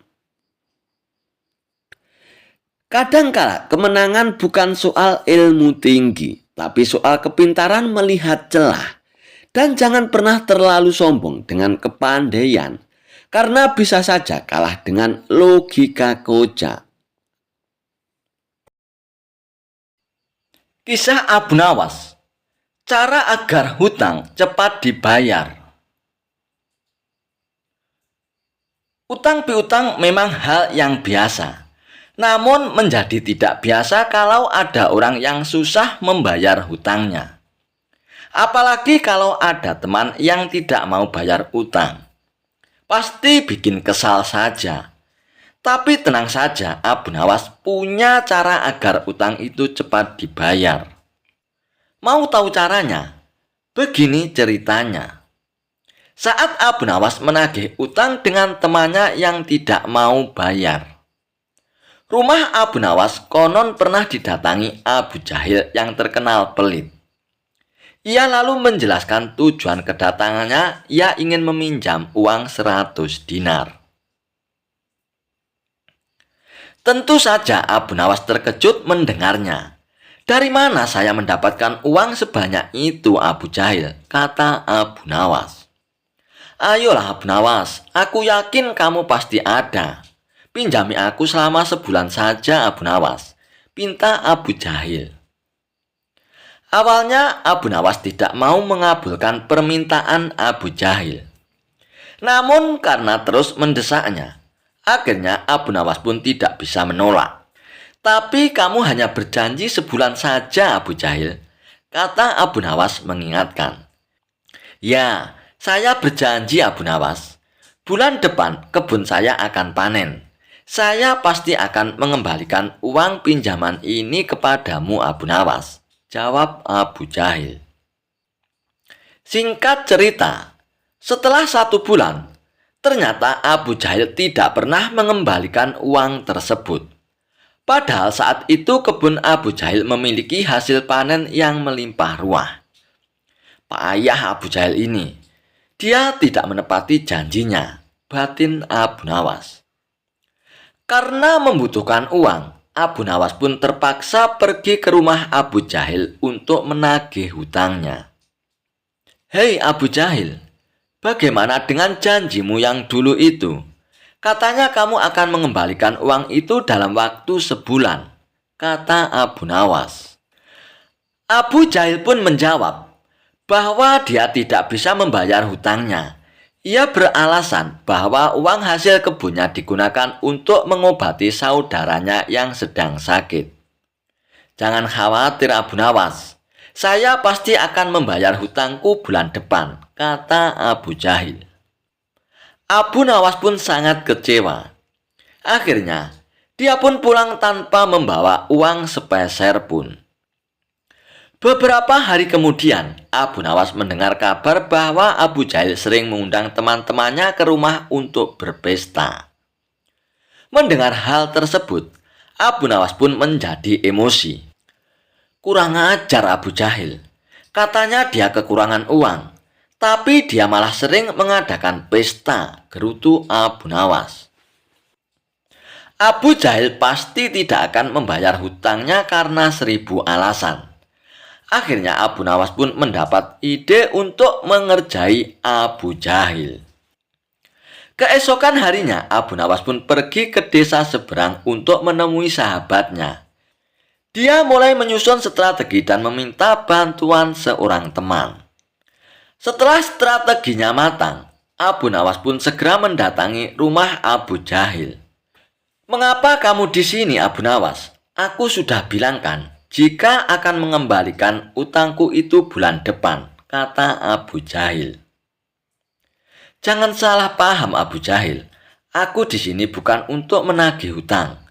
Kadangkala kemenangan bukan soal ilmu tinggi, tapi soal kepintaran melihat celah. Dan jangan pernah terlalu sombong dengan kepandaian, karena bisa saja kalah dengan logika kocak. Kisah Abu Nawas. Cara agar hutang cepat dibayar. Utang piutang memang hal yang biasa. Namun menjadi tidak biasa kalau ada orang yang susah membayar hutangnya. Apalagi kalau ada teman yang tidak mau bayar utang. Pasti bikin kesal saja. Tapi tenang saja, Abu Nawas punya cara agar utang itu cepat dibayar. Mau tahu caranya? Begini ceritanya. Saat Abu Nawas menagih utang dengan temannya yang tidak mau bayar. Rumah Abu Nawas konon pernah didatangi Abu Jahil yang terkenal pelit. Ia lalu menjelaskan tujuan kedatangannya, ia ingin meminjam uang 100 dinar. Tentu saja Abu Nawas terkejut mendengarnya. "Dari mana saya mendapatkan uang sebanyak itu, Abu Jahil?" kata Abu Nawas. "Ayolah Abu Nawas, aku yakin kamu pasti ada. Pinjami aku selama sebulan saja Abu Nawas," pinta Abu Jahil. Awalnya Abu Nawas tidak mau mengabulkan permintaan Abu Jahil. Namun karena terus mendesaknya, akhirnya Abu Nawas pun tidak bisa menolak. "Tapi kamu hanya berjanji sebulan saja Abu Jahil," kata Abu Nawas mengingatkan. "Ya, saya berjanji Abu Nawas. Bulan depan kebun saya akan panen. Saya pasti akan mengembalikan uang pinjaman ini kepadamu Abu Nawas," jawab Abu Jahil. Singkat cerita, setelah 1 bulan, ternyata Abu Jahil tidak pernah mengembalikan uang tersebut. Padahal saat itu kebun Abu Jahil memiliki hasil panen yang melimpah ruah. Payah Abu Jahil ini. Dia tidak menepati janjinya, batin Abu Nawas. Karena membutuhkan uang, Abu Nawas pun terpaksa pergi ke rumah Abu Jahil untuk menagih hutangnya. "Hei Abu Jahil, bagaimana dengan janjimu yang dulu itu? Katanya kamu akan mengembalikan uang itu dalam waktu sebulan," kata Abu Nawas. Abu Jahil pun menjawab bahwa dia tidak bisa membayar hutangnya. Ia beralasan bahwa uang hasil kebunnya digunakan untuk mengobati saudaranya yang sedang sakit. "Jangan khawatir Abu Nawas, saya pasti akan membayar hutangku bulan depan," kata Abu Jahil. Abu Nawas pun sangat kecewa. Akhirnya, dia pun pulang tanpa membawa uang sepeser pun. Beberapa hari kemudian, Abu Nawas mendengar kabar bahwa Abu Jahil sering mengundang teman-temannya ke rumah untuk berpesta. Mendengar hal tersebut, Abu Nawas pun menjadi emosi. Kurang ajar Abu Jahil. Katanya dia kekurangan uang, tapi dia malah sering mengadakan pesta, gerutu Abu Nawas. Abu Jahil pasti tidak akan membayar hutangnya karena 1000 alasan. Akhirnya Abu Nawas pun mendapat ide untuk mengerjai Abu Jahil. Keesokan harinya, Abu Nawas pun pergi ke desa seberang untuk menemui sahabatnya. Dia mulai menyusun strategi dan meminta bantuan seorang teman. Setelah strateginya matang, Abu Nawas pun segera mendatangi rumah Abu Jahil. "Mengapa kamu di sini, Abu Nawas? Aku sudah bilang kan, jika akan mengembalikan utangku itu bulan depan," kata Abu Jahil. "Jangan salah paham Abu Jahil. Aku di sini bukan untuk menagih hutang.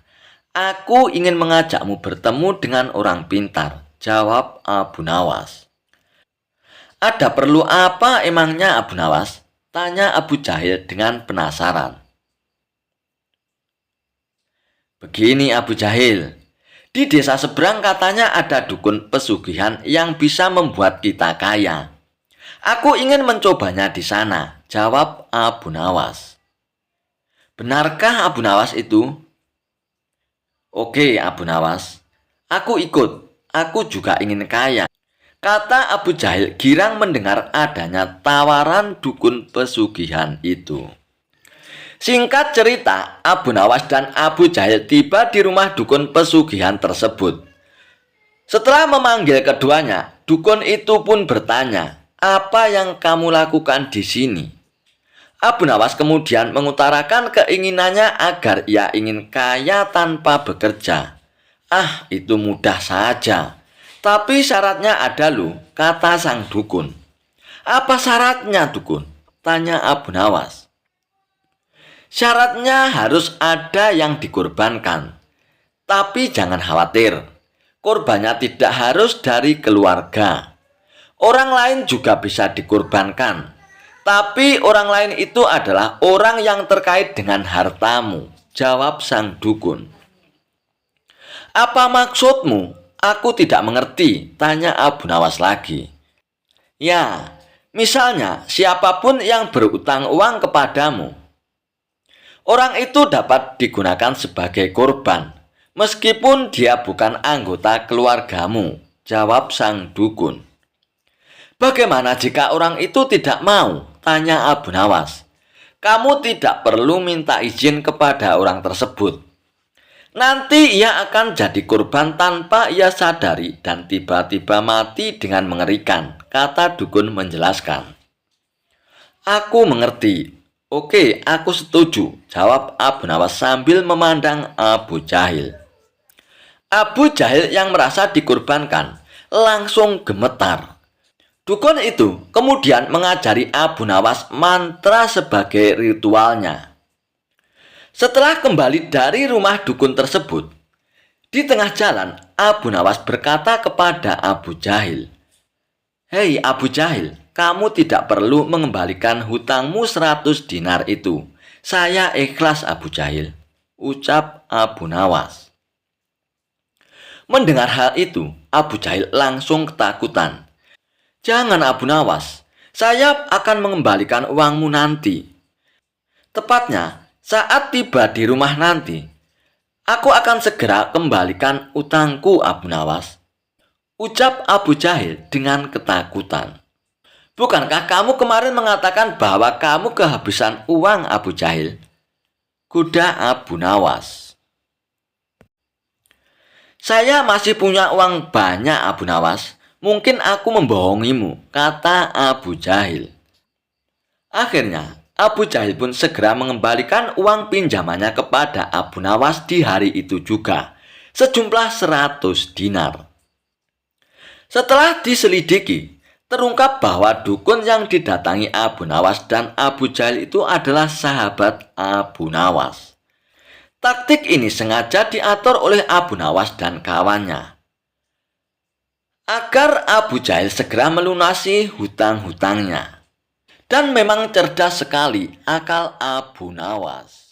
Aku ingin mengajakmu bertemu dengan orang pintar," jawab Abu Nawas. "Ada perlu apa emangnya Abu Nawas?" tanya Abu Jahil dengan penasaran. "Begini Abu Jahil, di desa seberang katanya ada dukun pesugihan yang bisa membuat kita kaya. Aku ingin mencobanya di sana," jawab Abu Nawas. "Benarkah Abu Nawas itu?" "Oke Abu Nawas, aku ikut. Aku juga ingin kaya," kata Abu Jahil girang mendengar adanya tawaran dukun pesugihan itu. Singkat cerita, Abu Nawas dan Abu Jahil tiba di rumah dukun pesugihan tersebut. Setelah memanggil keduanya, dukun itu pun bertanya, "Apa yang kamu lakukan di sini?" Abu Nawas kemudian mengutarakan keinginannya agar ia ingin kaya tanpa bekerja. "Ah, itu mudah saja. Tapi syaratnya ada loh," kata sang dukun. "Apa syaratnya, dukun?" tanya Abu Nawas. "Syaratnya harus ada yang dikorbankan. Tapi jangan khawatir, korbannya tidak harus dari keluarga. Orang lain juga bisa dikorbankan. Tapi orang lain itu adalah orang yang terkait dengan hartamu," jawab sang dukun. "Apa maksudmu? Aku tidak mengerti," tanya Abu Nawas lagi. "Ya, misalnya siapapun yang berutang uang kepadamu, orang itu dapat digunakan sebagai korban, meskipun dia bukan anggota keluargamu," jawab sang dukun. "Bagaimana jika orang itu tidak mau?" tanya Abu Nawas. "Kamu tidak perlu minta izin kepada orang tersebut. Nanti ia akan jadi korban tanpa ia sadari dan tiba-tiba mati dengan mengerikan," kata dukun menjelaskan. "Aku mengerti. Oke, aku setuju," jawab Abu Nawas sambil memandang Abu Jahil. Abu Jahil yang merasa dikorbankan langsung gemetar. Dukun itu kemudian mengajari Abu Nawas mantra sebagai ritualnya. Setelah kembali dari rumah dukun tersebut, di tengah jalan Abu Nawas berkata kepada Abu Jahil, "Hei Abu Jahil, kamu tidak perlu mengembalikan hutangmu 100 dinar itu. Saya ikhlas Abu Jahil," ucap Abu Nawas. Mendengar hal itu, Abu Jahil langsung ketakutan. "Jangan Abu Nawas, saya akan mengembalikan uangmu nanti. Tepatnya saat tiba di rumah nanti, aku akan segera kembalikan utangku Abu Nawas," ucap Abu Jahil dengan ketakutan. "Bukankah kamu kemarin mengatakan bahwa kamu kehabisan uang Abu Jahil?" goda Abu Nawas. "Saya masih punya uang banyak Abu Nawas. Mungkin aku membohongimu," kata Abu Jahil. Akhirnya Abu Jahil pun segera mengembalikan uang pinjamannya kepada Abu Nawas di hari itu juga, sejumlah 100 dinar. Setelah diselidiki, terungkap bahwa dukun yang didatangi Abu Nawas dan Abu Jahil itu adalah sahabat Abu Nawas. Taktik ini sengaja diatur oleh Abu Nawas dan kawannya. agar Abu Jahal segera melunasi hutang-hutangnya. Dan memang cerdas sekali akal Abu Nawas.